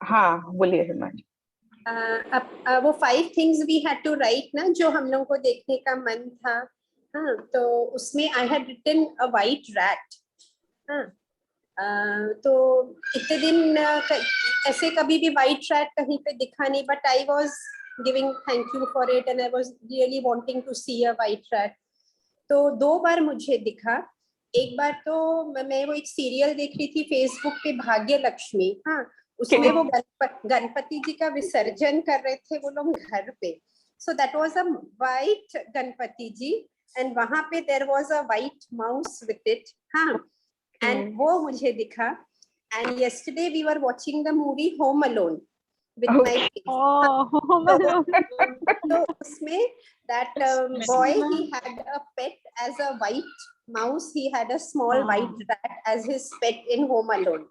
हाँ बोलिए हिमांशु। अब वो 5 things we had to write ना, जो हम लोगों को देखने का मन था। हाँ, तो उसमें I had written a white rat। हाँ, तो इतने दिन ऐसे कभी भी white rat कहीं पे दिखा नहीं, but I was giving thank you for it and I was really wanting to see a white rat। तो 2 बार मुझे दिखा। एक बार तो मैं वो एक सीरियल देख रही थी फेसबुक पे, भाग्य लक्ष्मी। हाँ, उसमें वो गणपति जी का विसर्जन कर रहे थे वो लोग घर पे। So that was a white Ganpati ji and वहां पे there was a white mouse with it. हाँ, एंड वो मुझे दिखा। And yesterday we were watching the movie Home Alone with my kids। Home Alone। तो उसमें that boy he had a pet as a white mouse, he had a small white rat as his pet in Home Alone।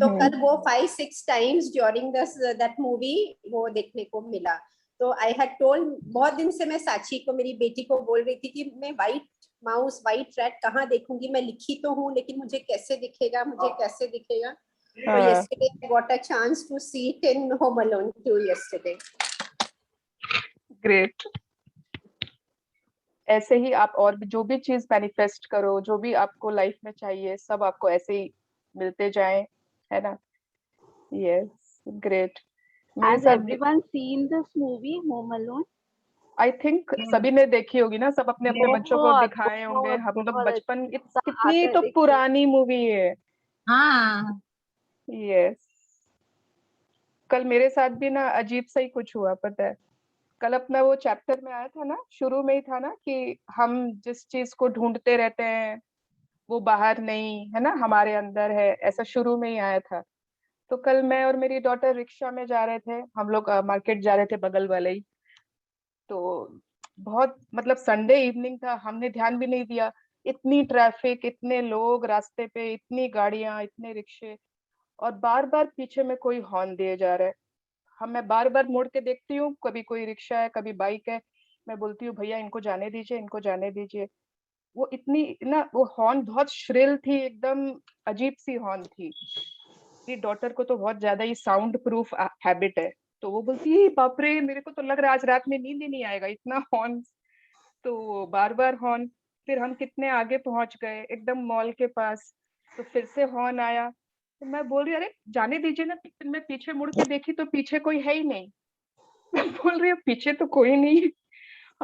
तो कल वो 5-6 times during that movie वो देखने को मिला। तो I had told, बहुत दिन से मैं साची को, मेरी बेटी को बोल रही थी कि मैं white mouse white rat कहाँ देखूंगी, मैं लिखी तो हूँ लेकिन मुझे कैसे दिखेगा, मुझे कैसे दिखेगा। तो yesterday I got a chance to see it in Home Alone 2 yesterday। Great. ऐसे ही आप और भी जो भी चीज मैनिफेस्ट करो, जो भी आपको लाइफ में चाहिए, सब आपको ऐसे ही मिलते जाए, है ना। Yes, great. Has everyone seen this movie Home Alone? I think सभी ने देखी होगी ना, सब अपने अपने बच्चों को दिखाए होंगे। हम लोग बचपन, कितनी तो पुरानी मूवी है। हाँ, यस। कल मेरे साथ भी ना अजीब सा ही कुछ हुआ, पता है। कल अपना वो चैप्टर में आया था ना, शुरू में ही था ना कि हम जिस चीज को ढूंढते रहते हैं वो बाहर नहीं है ना, हमारे अंदर है, ऐसा शुरू में ही आया था। तो कल मैं और मेरी डॉटर रिक्शा में जा रहे थे, हम लोग मार्केट जा रहे थे, बगल वाले ही। तो बहुत मतलब संडे इवनिंग था, हमने ध्यान भी नहीं दिया। इतनी ट्रैफिक, इतने लोग रास्ते पे, इतनी गाड़ियां, इतने रिक्शे, और बार बार पीछे में कोई हॉर्न दिए जा रहा है। मैं बार बार मुड़ के देखती हूँ, कभी कोई रिक्शा है, कभी बाइक है। मैं बोलती हूँ भैया इनको जाने दीजिए, इनको जाने दीजिए। वो इतनी ना, वो हॉर्न बहुत श्रिल थी, एकदम अजीब सी हॉर्न थी। मेरी डॉटर को तो बहुत ज्यादा ही साउंड प्रूफ हैबिट है, तो वो बोलती है बाप रे, मेरे को तो लग रहा है आज रात में नींद ही नहीं आएगा, इतना हॉर्न। तो बार बार हॉर्न। फिर हम कितने आगे पहुंच गए, एकदम मॉल के पास, तो फिर से हॉर्न आया। तो मैं बोल रही अरे जाने दीजिए ना। फिर मैं पीछे मुड़ के देखी तो पीछे कोई है ही नहीं। मैं बोल रही हूँ पीछे तो कोई नहीं है।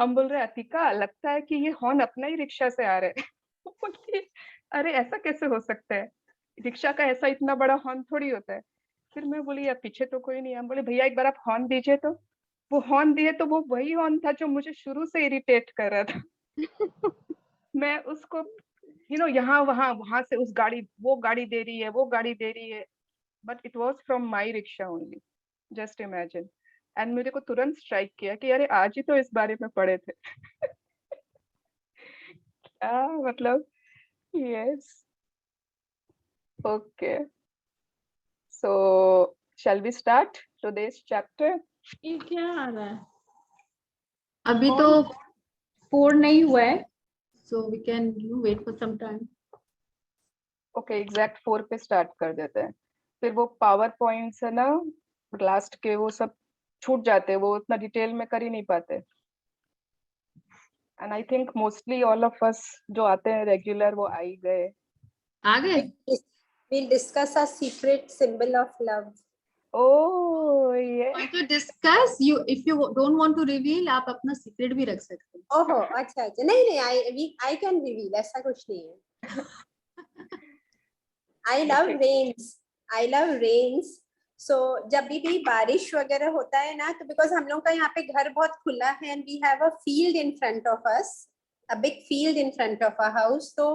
हम बोल रहे अतिका, लगता है कि ये हॉर्न अपना ही रिक्शा से आ रहा है। वो बोलती है, अरे ऐसा कैसे हो सकता है, रिक्शा का ऐसा इतना बड़ा हॉर्न थोड़ी होता है। फिर मैं बोली यार पीछे तो कोई नहीं। हम बोले भैया एक बार आप हॉर्न दीजिए। तो वो हॉर्न दिए, तो वो वही हॉर्न था जो मुझे शुरू से इरिटेट कर रहा था। मैं उसको यहाँ वहां वहां से उस गाड़ी, वो गाड़ी दे रही है, वो गाड़ी दे रही है, but it was from my rickshaw only. Just imagine. And मेरे को तुरंत स्ट्राइक किया कि अरे आज ही तो इस बारे में पढ़े थे। क्या मतलब। Yes. Okay, so shall we start today's chapter? ये क्या आ रहा है? अभी तो 4 नहीं हुआ है, so we can wait for some time। Okay, exact 4 पे स्टार्ट कर देते हैं। फिर वो पावर पॉइंट्स है ना लास्ट के, वो सब छूट जाते हैं, वो उतना डिटेल में कर ही नहीं पाते। And I think mostly all of अस जो आते हैं रेगुलर, वो आ ही गए। आ गए? We'll discuss a secret symbol of love। ओह ये Want to discuss? You, if you don't want to reveal, आप अपना सीक्रेट भी रख सकते हो। ओहो, अच्छा अच्छा, नहीं नहीं, I can reveal, ऐसा कुछ नहीं है। I love rains। I love rains। So जब भी बारिश वगैरह होता है ना, तो बिकॉज हम लोग का यहाँ पे घर बहुत खुला है and we have a field in front of us, a big field in front of a house. तो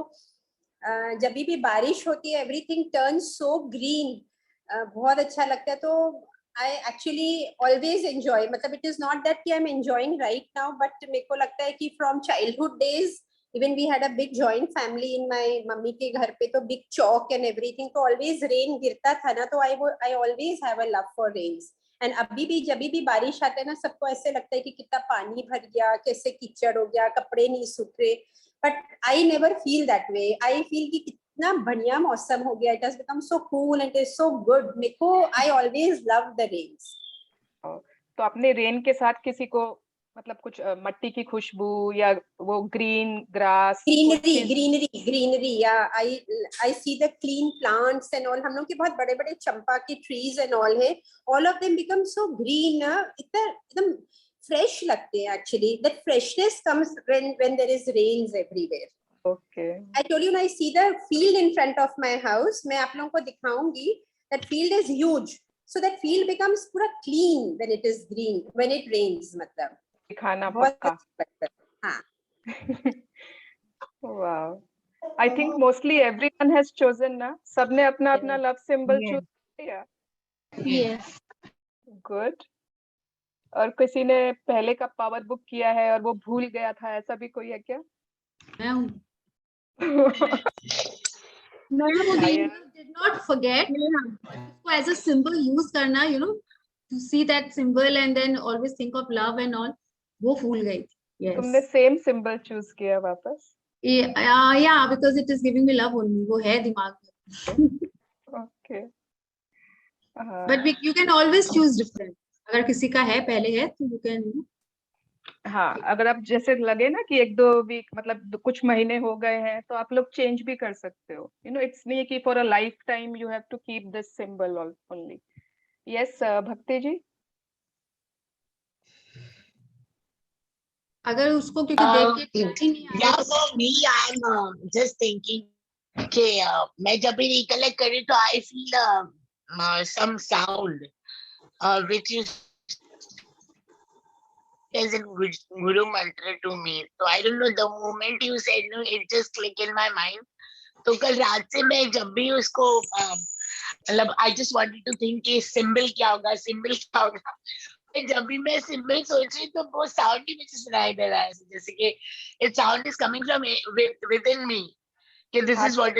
जब भी बारिश होती है एवरीथिंग टर्न्स सो ग्रीन, बहुत अच्छा लगता है। तो I actually always enjoy, मतलब it is not that कि I'm enjoying right now, but मेरे को लगता है कि from childhood days, even we had a big joint family in my mummy के घर पे, तो big chalk and everything, तो always rain गिरता था ना, तो I always have a love for rains। And अभी भी जब भी बारिश आता है ना, सबको ऐसे लगता है कि कितना पानी भर गया, कैसे कीचड़ हो गया, कपड़े नहीं सूख रहे, but I never feel that way. I feel कि इतना बढ़िया मौसम हो गया, it has become so cool and it is so good. मेरे को I always love the rains. तो आपने रेन के साथ किसी को मतलब कुछ मट्टी की खुशबू या वो green grass greenery, yeah, I see the clean plants and all. हम लोग के बहुत बड़े बड़े चंपा के trees and all है, all of them become so green ना, इतना एकदम fresh लगते हैं actually. That freshness comes when there is rains everywhere. Okay. I told you, I see the field in front of my house. मैं आप लोगों को दिखाऊंगी. That field is huge. So that field becomes पूरा clean when it is green, when it rains मतलब. दिखाना बहुत पक्का. अच्छा लगता है. हाँ. Wow. I think mostly everyone has chosen ना. सबने अपना अपना love symbol choose किया. Yes. Good. और किसी ने पहले का पावर बुक किया है और वो भूल गया था, ऐसा भी कोई है क्या? मैं हूँ. मैं वो did not forget उसको as a symbol use करना, you know, to see that symbol and then always think of love and all. वो भूल गई. Yes. तुमने सेम सिंबल चूज किया वापस? Yeah, because it is giving me love only. वो है दिमाग में. Okay. But you can always choose different. अगर किसी का है पहले है तो you can. हाँ, अगर आप जैसे लगे ना कि 1-2 वीक मतलब कुछ महीने हो गए हैं तो आप लोग चेंज भी कर सकते हो. You know, it's नहीं कि for a lifetime you have to keep this symbol only. Yes, भक्ति जी. अगर उसको क्योंकि देख के yeah, for me I'm just thinking कि मैं जब भी recollect करी तो I feel some sound which is as in Guru mantra to me. So I don't know, the moment you said no, it just clicked in my mind. तो कल रात से मैं जब भी उसको मतलब I just wanted to think कि symbol क्या होगा, symbol क्या होगा. जब भी मैं सिंबल सोच रही तो वो साउंड ही मुझे सुनाई दे रहा है, जैसे कि it sound is coming from within me कि दिस इज व्हाट.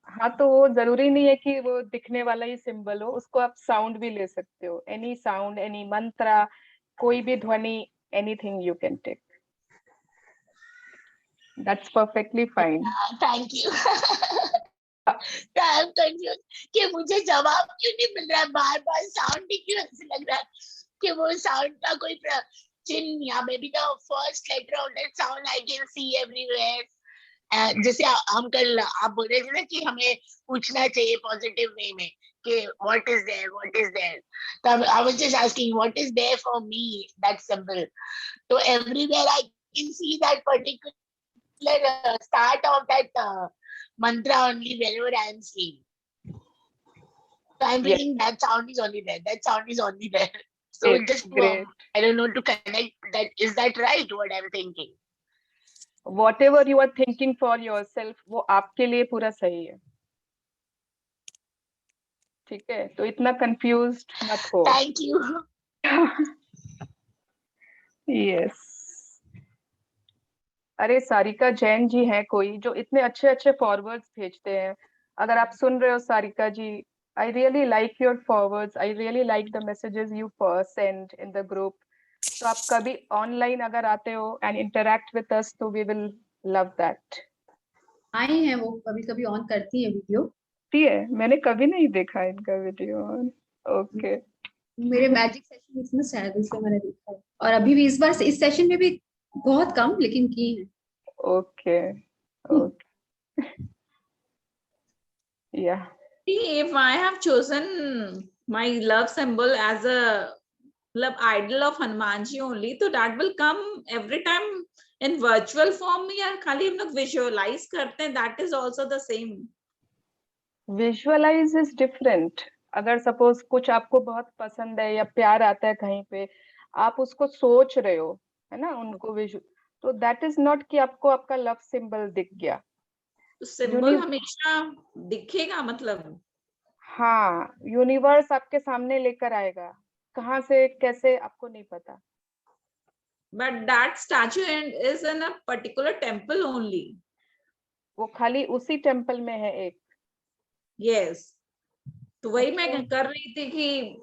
हाँ, तो वो जरूरी नहीं है कि वो दिखने वाला ही सिंबल हो, उसको आप साउंड भी ले सकते हो. एनी साउंड, एनी मंत्रा, कोई भी ध्वनि, anything you can take. That's perfectly fine. Thank you. I'm confused कि मुझे जवाब क्यों नहीं मिल रहा है, बार-बार साउंड ही क्यों ऐसे लग रहा है कि वो साउंड का कोई चिन्ह या may be the first letter of that sound I can see everywhere. जैसे हम कल आप बोल रहे थे ना कि हमें पूछना चाहिए पॉजिटिव वे में कि व्हाट इज देयर. तो I was just asking what is there for me, that symbol. तो everywhere I can see that particular start of that mantra only wherever I am seeing. So I'm thinking that sound is only there. So just great. I don't know to connect that. Is that right what I'm thinking? Whatever you are thinking for yourself, वो आपके लिए पूरा सही है. ठीक है, तो इतना confused मत हो. Thank you. Yes. अरे सारिका जैन जी हैं कोई जो इतने अच्छे अच्छे फॉरवर्ड्स भेजते हैं. अगर आप सुन रहे हो सारिका जी, I really like your forwards. I really like the messages you send in the group. तो आप कभी ऑनलाइन अगर आते हो and interact with us, तो we will love that. आई है वो कभी-कभी ऑन करती है वीडियो. ठीक है, मैंने कभी नहीं देखा इनका वीडियो ऑन. ओके. मेरे मैजिक सेशन इसमें शायद इसलिए मैंने देखा है. और अभी भी इस बार इस सेशन में भी बहुत कम लेकिन की है. Okay. Okay. Yeah. If I have chosen my love symbol as a love idol of Hanuman ji only, so that will come every time in virtual form या खाली हम लोग visualize करते हैं, that is also the same. Visualize is different. अगर suppose कुछ आपको बहुत पसंद है या प्यार आता है कहीं पे, आप उसको सोच रहे हो, है ना, उनको तो that is not कि आपको आपका लव सिंबल दिख गया. तो सिंबल हमेशा दिखेगा मतलब. हाँ, यूनिवर्स आपके सामने लेकर आएगा. कहाँ से कैसे आपको नहीं पता. But that statue is in a particular temple only. वो खाली उसी टेम्पल में है एक. Yes. तो वही मैं कर रही थी कि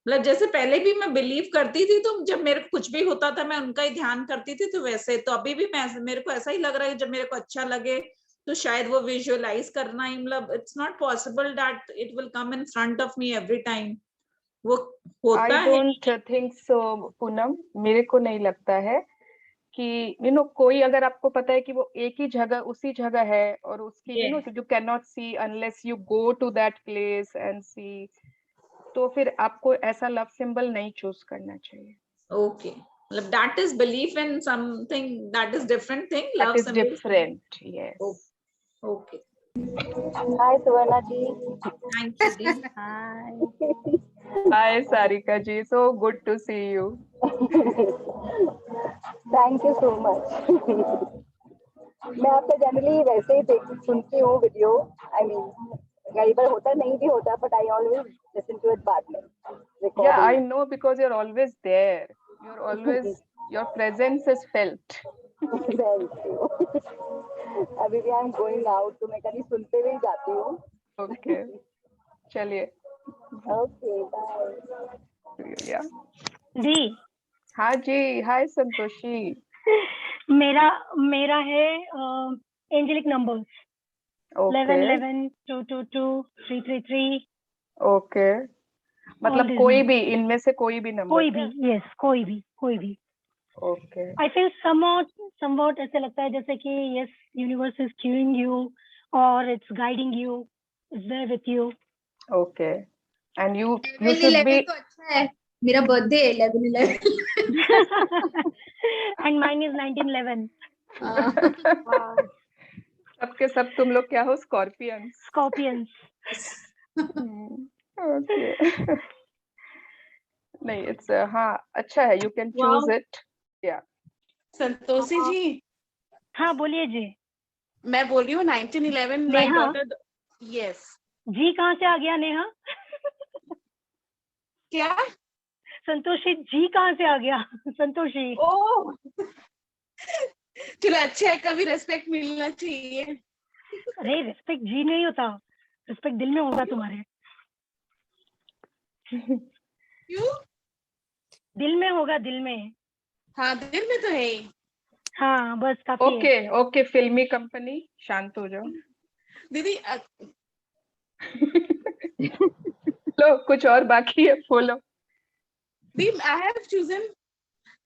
मतलब जैसे पहले भी मैं बिलीव करती थी, तो जब मेरे को कुछ भी होता था मैं उनका ही ध्यान करती थी, तो वैसे तो अभी भी मेरे को ऐसा ही लग रहा है, जब मेरे को अच्छा लगे तो शायद वो विजुअलाइज करना ही मतलब it's not possible that it will come in front of me every time, वो होता आई है। डोंट थिंक सो पूनम, मेरे को नहीं लगता है कि कोई अगर आपको पता है कि वो एक ही जगह उसी जगह है और उसकी you can not see unless you go to that place and see, तो फिर आपको ऐसा लव सिंबल नहीं चूज करना चाहिए। ओके, मतलब that is belief in something that is different thing, that love is symbol. Different, yes. Okay, Hi, Suvarna ji. Thank you दी। Hi. Hi Sarika ji, so good to see you. Thank you so much. मैं आपका generally वैसे ही सुनती हूँ video, I mean कई बार होता नहीं भी होता, but I always listen to it बाद में Yeah, I recording. know because you're always there. You're always, your presence is felt. Thank you. अभी भी आई एम गोइंग आउट, तो मैं कभी सुनते हुए ही जाती हूँ। Okay, चलिए। Okay, bye. Yeah. जी, हाँ जी, हाय संतोषी। मेरा है एंजेलिक नंबर्स Okay, 11 11 222 333। okay. मतलब these कोई numbers. भी इनमें से कोई भी नंबर? कोई भी, यस, कोई भी। Okay, आई फील समवॉट ऐसे लगता है जैसे कि yes, universe is cueing you और it's guiding you, it's there with you. okay. And you 11 should 11 be, तो अच्छा है, मेरा बर्थडे है 11 11। And mine is 1911। सबके सब तुम लोग क्या हो, स्कॉर्पियंस? स्कॉर्पियंस। Okay. नहीं, इट्स हाँ अच्छा है, यू कैन चूज इट। या संतोषी जी, हाँ बोलिए जी। मैं बोल रही हूँ 1911 माय नेहा? डॉटर। यस। जी कहाँ से आ गया नेहा? क्या? संतोषी जी कहाँ से आ गया? संतोषी। ओह चलो अच्छा है, कभी रेस्पेक्ट मिलना चाहिए। अरे रिस्पेक्ट जी नहीं होता, रिस्पेक्ट दिल में होगा तुम्हारे। क्यों? दिल में होगा, दिल में। हाँ दिल में तो है ही। हाँ बस काफी है। ओके ओके, फिल्मी कंपनी, शांत हो जाओ। दीदी लो, कुछ और बाकी है, बोलो। दी I have chosen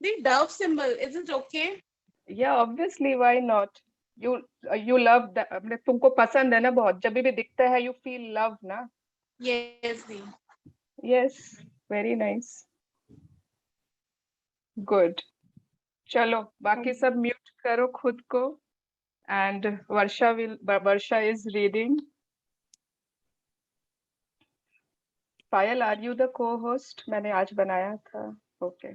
the dove symbol, is it okay? या obviously, why not? You love, तुमको पसंद है ना बहुत, जब भी दिखता है यू फील लव ना। यस दी। Yes, very nice, good. चलो बाकी सब म्यूट करो खुद को। And Varsha is reading. Payal, are you the co host? मैंने आज बनाया था। ओके।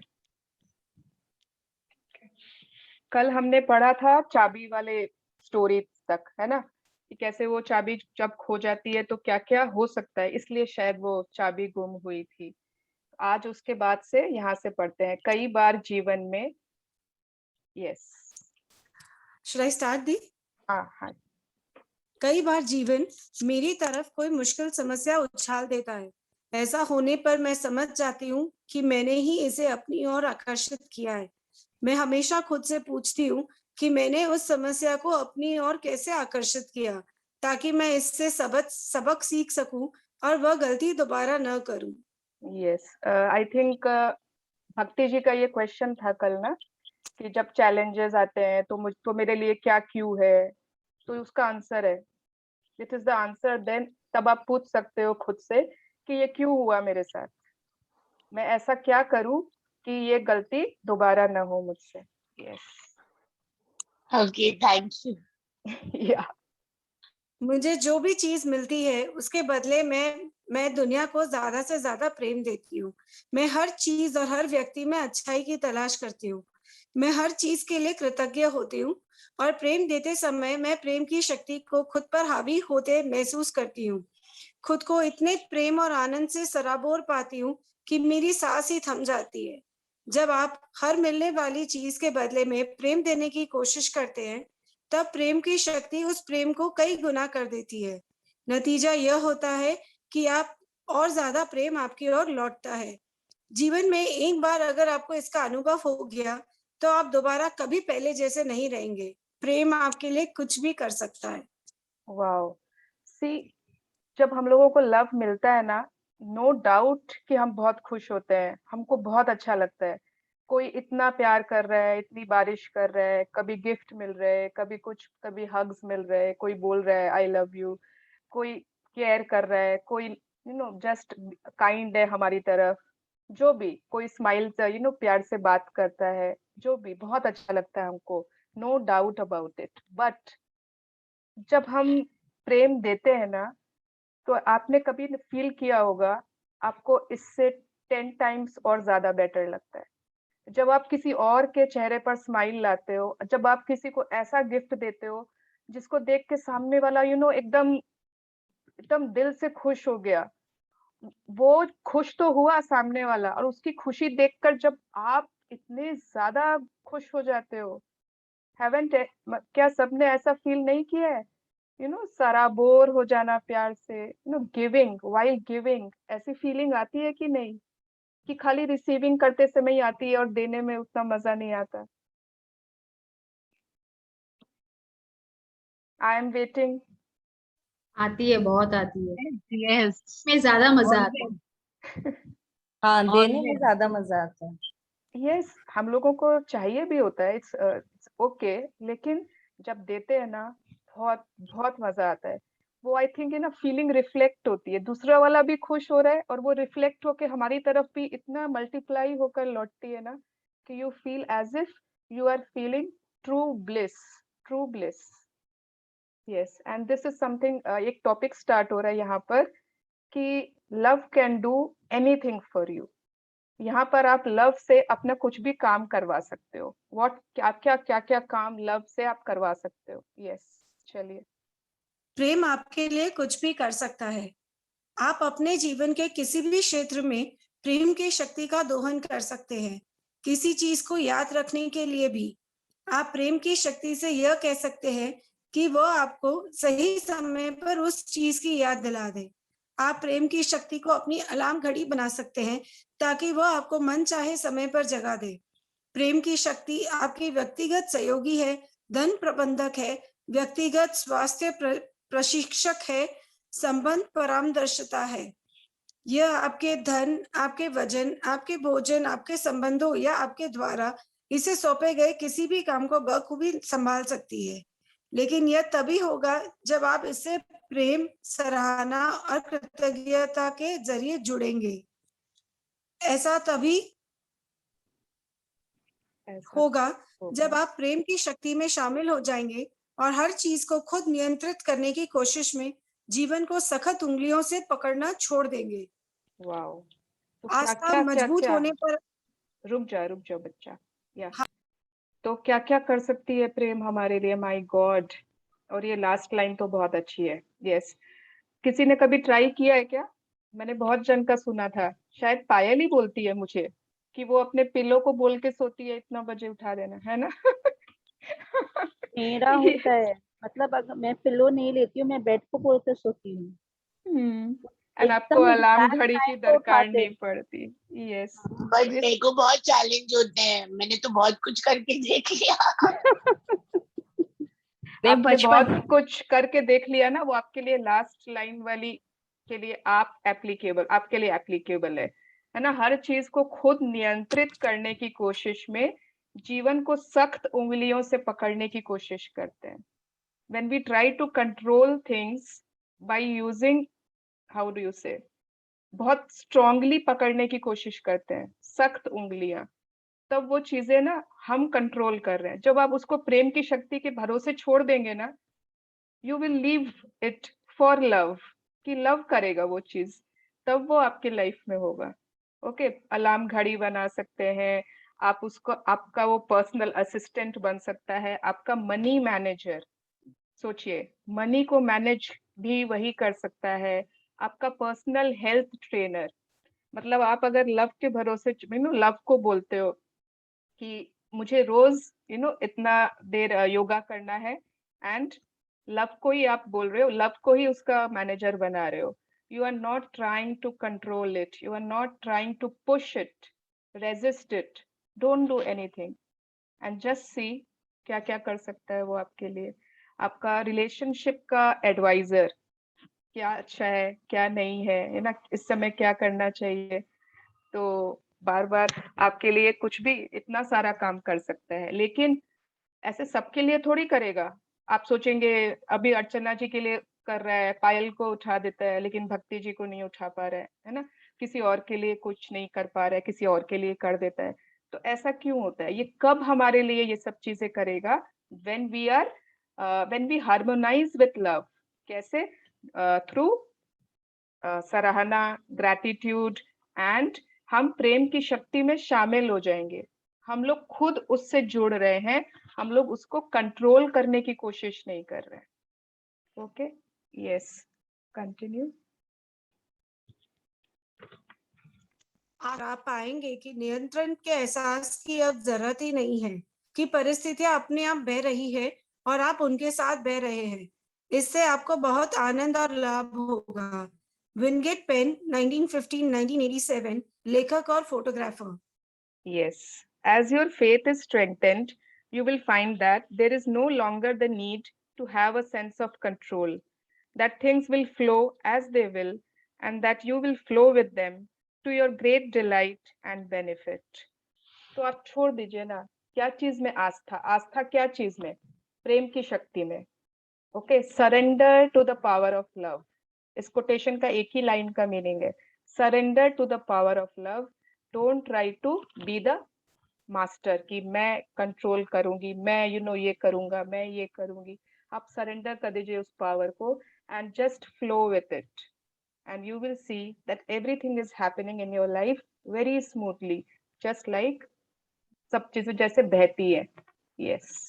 कल हमने पढ़ा था चाबी वाले स्टोरी तक, है ना, कि कैसे वो चाबी जब खो जाती है तो क्या क्या हो सकता है, इसलिए शायद वो चाबी गुम हुई थी। आज उसके बाद से यहाँ से पढ़ते हैं, कई बार जीवन में। यस, Should I start दी? हाँ। कई बार जीवन मेरी तरफ कोई मुश्किल समस्या उछाल देता है। ऐसा होने पर मैं समझ जाती हूँ कि मैंने ही इसे अपनी ओर आकर्षित किया है। मैं हमेशा खुद से पूछती हूँ कि मैंने उस समस्या को अपनी ओर कैसे आकर्षित किया, ताकि मैं इससे सबक सीख सकूं और वह गलती दोबारा न करूं। यस, आई थिंक भक्ति जी का ये क्वेश्चन था कल ना, कि जब चैलेंजेस आते हैं तो मेरे लिए क्या क्यों है, तो उसका आंसर है, it is the answer. Then तब आप पूछ सकते हो खुद से कि ये क्यों हुआ मेरे साथ, मैं ऐसा क्या करूं कि ये गलती दोबारा ना हो मुझसे। Yes, Okay, thank you. या मुझे जो भी चीज मिलती है उसके बदले मैं दुनिया को ज्यादा से ज्यादा प्रेम देती हूँ। मैं हर चीज और हर व्यक्ति में अच्छाई की तलाश करती हूँ। मैं हर चीज के लिए कृतज्ञ होती हूँ और प्रेम देते समय मैं प्रेम की शक्ति को खुद पर हावी होते महसूस करती हूँ। खुद को इतने प्रेम और आनंद से सराबोर पाती हूँ कि मेरी सांस ही थम जाती है। जब आप हर मिलने वाली चीज के बदले में प्रेम देने की कोशिश करते हैं, तब प्रेम की शक्ति उस प्रेम को कई गुना कर देती है। नतीजा यह होता है कि आप और ज्यादा प्रेम आपकी ओर लौटता है। जीवन में एक बार अगर आपको इसका अनुभव हो गया, तो आप दोबारा कभी पहले जैसे नहीं रहेंगे। प्रेम आपके लिए कुछ भी कर सकता है। वाओ, सी, जब हम लोगों को लव मिलता है ना, नो डाउट कि हम बहुत खुश होते हैं, हमको बहुत अच्छा लगता है। कोई इतना प्यार कर रहा है, इतनी बारिश कर रहा है, कभी गिफ्ट मिल रहे हैं, कभी कुछ, कभी हग्स मिल रहे हैं, कोई बोल रहा है आई लव यू, कोई केयर कर रहा है, कोई जस्ट काइंड है हमारी तरफ, जो भी, कोई स्माइल से प्यार से बात करता है, जो भी, बहुत अच्छा लगता है हमको, no doubt about it. But जब हम प्रेम देते हैं ना, तो आपने कभी फील किया होगा, आपको इससे 10 टाइम्स और ज्यादा बेटर लगता है जब आप किसी और के चेहरे पर स्माइल लाते हो, जब आप किसी को ऐसा गिफ्ट देते हो जिसको देख के सामने वाला एकदम एकदम दिल से खुश हो गया। वो खुश तो हुआ सामने वाला, और उसकी खुशी देखकर जब आप इतने ज्यादा खुश हो जाते हो, हैवंट, क्या सबने ऐसा फील नहीं किया है? सराबोर हो जाना प्यार से, गिविंग, वाइल गिविंग, ऐसी फीलिंग आती है कि नहीं? कि खाली रिसीविंग करते समय ही आती है और देने में उतना मजा नहीं आता? I am waiting. आती है, बहुत आती है, Yes. इसमें ज्यादा मजा आता है। हाँ, देने में ज्यादा मजा आता है। यस, हम लोगों को चाहिए भी होता है, इट्स ओके, लेकिन जब देते हैं ना, बहुत बहुत मजा आता है। वो आई थिंक फीलिंग रिफ्लेक्ट होती है, दूसरा वाला भी खुश हो रहा है और वो रिफ्लेक्ट होके हमारी तरफ भी इतना मल्टीप्लाई होकर लौटती है ना, कि you feel as if you are feeling true bliss, true bliss. Yes, and this is something, एक टॉपिक स्टार्ट हो रहा है यहाँ पर कि love can do anything for you. यहाँ पर आप लव से अपना कुछ भी काम करवा सकते हो। क्या क्या काम लव से आप करवा सकते हो। यस, चलिए। प्रेम आपके लिए कुछ भी कर सकता है। आप अपने जीवन के किसी भी क्षेत्र में प्रेम की शक्ति का दोहन कर सकते हैं। किसी चीज को याद रखने के लिए भी आप प्रेम की शक्ति से यह कह सकते हैं कि वह आपको सही समय पर उस चीज की याद दिला दे। आप प्रेम की शक्ति को अपनी अलार्म घड़ी बना सकते हैं ताकि वह आपको मन चाहे समय पर जगा दे। प्रेम की शक्ति आपकी व्यक्तिगत सहयोगी है, धन प्रबंधक है, व्यक्तिगत स्वास्थ्य प्रशिक्षक है, संबंध परामर्शता है। यह आपके धन, आपके वजन, आपके भोजन, आपके संबंधों या आपके द्वारा इसे सौंपे गए किसी भी काम को बखूबी संभाल सकती है। लेकिन यह तभी होगा जब आप इससे प्रेम, सराहना और कृतज्ञता के जरिए जुड़ेंगे। ऐसा तभी होगा जब आप प्रेम की शक्ति में शामिल हो जाएंगे और हर चीज को खुद नियंत्रित करने की कोशिश में जीवन को सख्त उंगलियों से पकड़ना छोड़ देंगे। वाओ, तो आस्था मजबूत होने पर रुक जाओ बच्चा। या तो क्या क्या कर सकती है प्रेम हमारे लिए? माय गॉड, और ये लास्ट लाइन तो बहुत अच्छी है। यस, किसी ने कभी ट्राई किया है क्या? मैंने बहुत जन का सुना था, शायद पायल ही बोलती है मुझे, कि वो अपने पिलो को बोल के सोती है इतना बजे उठा देना, है ना? मेरा होता है, मतलब अगर मैं पिलो नहीं लेती हूँ, मैं बेड को बोल कर सोती हूँ। एंड आपको अलार्म घड़ी की दरकार नहीं पड़ती। यस, बट मेरे को बहुत चैलेंज होते हैं, मैंने तो बहुत कुछ करके देख लिया। आपने बहुत कुछ करके देख लिया ना, वो आपके लिए लास्ट लाइन वाली के लिए आपके लिए एप्लीकेबल है ना? हर चीज को खुद नियंत्रित करने की कोशिश में जीवन को सख्त उंगलियों से पकड़ने की कोशिश करते हैं। When we try to control things by using, how do you say, बहुत स्ट्रांगली पकड़ने की कोशिश करते हैं, सख्त उंगलियां, तब वो चीजें ना हम कंट्रोल कर रहे हैं। जब आप उसको प्रेम की शक्ति के भरोसे छोड़ देंगे ना, you will leave it for love, कि लव करेगा वो चीज, तब वो आपके लाइफ में होगा। ओके, अलार्म घड़ी बना सकते हैं आप उसको, आपका वो पर्सनल असिस्टेंट बन सकता है, आपका मनी मैनेजर। सोचिए, मनी को मैनेज भी वही कर सकता है, आपका पर्सनल हेल्थ ट्रेनर। मतलब आप अगर लव के भरोसे लव को बोलते हो कि मुझे रोज इतना देर योगा करना है, एंड लव को ही आप बोल रहे हो, लव को ही उसका मैनेजर बना रहे हो। You are not trying to control it, you are not trying to push it, resist it, don't do anything, and just see क्या क्या कर सकता है वो आपके लिए, आपका रिलेशनशिप का एडवाइजर, क्या अच्छा है क्या नहीं है ना, इस समय क्या करना चाहिए। तो बार बार आपके लिए कुछ भी इतना सारा काम कर सकता है, लेकिन ऐसे सबके लिए थोड़ी करेगा। आप सोचेंगे अभी अर्चना जी के लिए कर रहा है, पायल को उठा देता है, लेकिन भक्ति जी को नहीं उठा पा रहा है ना, किसी और के लिए कुछ नहीं कर पा रहा है, किसी और के लिए कर देता है। तो ऐसा क्यों होता है? ये कब हमारे लिए ये सब चीजें करेगा? when we harmonize with love। कैसे? थ्रू सराहना, ग्रैटिट्यूड, एंड हम प्रेम की शक्ति में शामिल हो जाएंगे। हम लोग खुद उससे जुड़ रहे हैं, हम लोग उसको कंट्रोल करने की कोशिश नहीं कर रहे हैं। Okay, yes, continue. आप पाएंगे कि नियंत्रण के एहसास की अब जरूरत ही नहीं है, कि परिस्थितियां अपने आप बह रही है और आप उनके साथ बह रहे हैं। इससे आपको बहुत आनंद और लाभ होगा। विनगेट पेन, 1915-1987, लेखक और photographer. Yes, as your faith is strengthened, you will find that there is no longer the need to have a sense of control, that things will flow as they will, and that you will flow with them to your great delight and benefit। तो आप छोड़ दीजिए ना, क्या चीज में आस्था, आस्था क्या चीज में? प्रेम की शक्ति में। Okay, surrender to the power of love. इस कोटेशन का एक ही लाइन का मीनिंग है, surrender to the power of love. Don't try to be the master, कि मैं कंट्रोल करूंगी, मैं ये करूंगा, मैं ये करूंगी। आप सरेंडर कर दीजिए उस पावर को, and just flow with it, and you will see that everything is happening in your life very smoothly, just like सब चीजें जैसे बहती है। यस।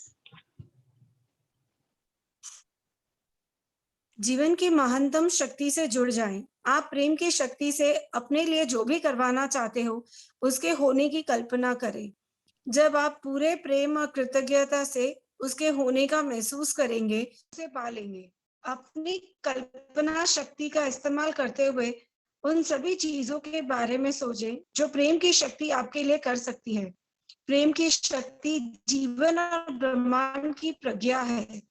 जीवन की महानतम शक्ति से जुड़ जाएं। आप प्रेम की शक्ति से अपने लिए जो भी करवाना चाहते हो उसके होने की कल्पना करें। जब आप पूरे प्रेम और कृतज्ञता से उसके होने का महसूस करेंगे, उसे पा लेंगे। अपनी कल्पना शक्ति का इस्तेमाल करते हुए उन सभी चीजों के बारे में सोचें जो प्रेम की शक्ति आपके लिए कर सकती है। प्रेम की शक्ति जीवन और ब्रह्मांड की प्रज्ञा है।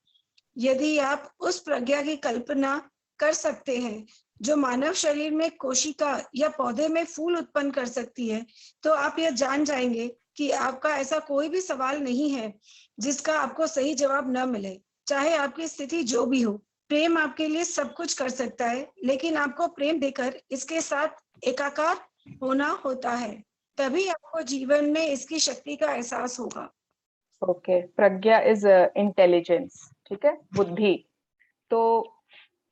यदि आप उस प्रज्ञा की कल्पना कर सकते हैं जो मानव शरीर में कोशिका या पौधे में फूल उत्पन्न कर सकती है, तो आप यह जान जाएंगे कि आपका ऐसा कोई भी सवाल नहीं है जिसका आपको सही जवाब न मिले, चाहे आपकी स्थिति जो भी हो। प्रेम आपके लिए सब कुछ कर सकता है, लेकिन आपको प्रेम देकर इसके साथ एकाकार होना होता है, तभी आपको जीवन में इसकी शक्ति का एहसास होगा। ओके, प्रज्ञा इज इंटेलिजेंस, ठीक है, बुद्धि। तो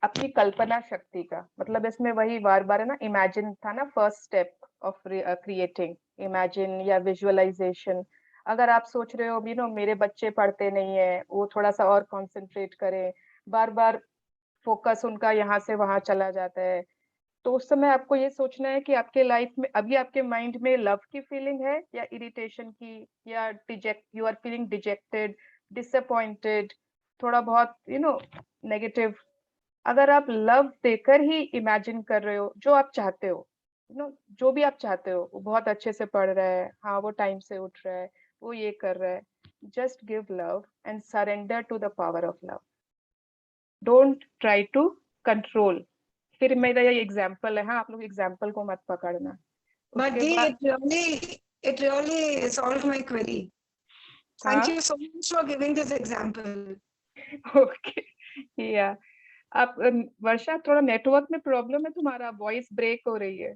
अपनी कल्पना शक्ति का मतलब इसमें वही बार बार है ना, इमेजिन था ना, first step of creating, imagine या विजुअलाइजेशन। अगर आप सोच रहे हो मेरे बच्चे पढ़ते नहीं है, वो थोड़ा सा और कंसंट्रेट करें, बार बार फोकस उनका यहाँ से वहां चला जाता है, तो उस समय आपको ये सोचना है कि आपके लाइफ में अभी आपके माइंड में लव की फीलिंग है या इरिटेशन की, या you are feeling dejected, disappointed, थोड़ा बहुत नेगेटिव। अगर आप लव देकर ही इमेजिन कर रहे हो जो आप चाहते हो, जो भी आप चाहते हो, वो बहुत अच्छे से पढ़ रहा है, हाँ वो टाइम से उठ रहा है, वो ये कर रहा है, just give love and surrender to the power of love. Don't try to control. फिर मेरा ये एग्जाम्पल है, हाँ आप लोग एग्जाम्पल को मत पकड़ना। But it really solved my query. Thank you so much for giving this example. Okay, या आप वर्षा, थोड़ा नेटवर्क में प्रॉब्लम है तुम्हारा, वॉइस ब्रेक हो रही है।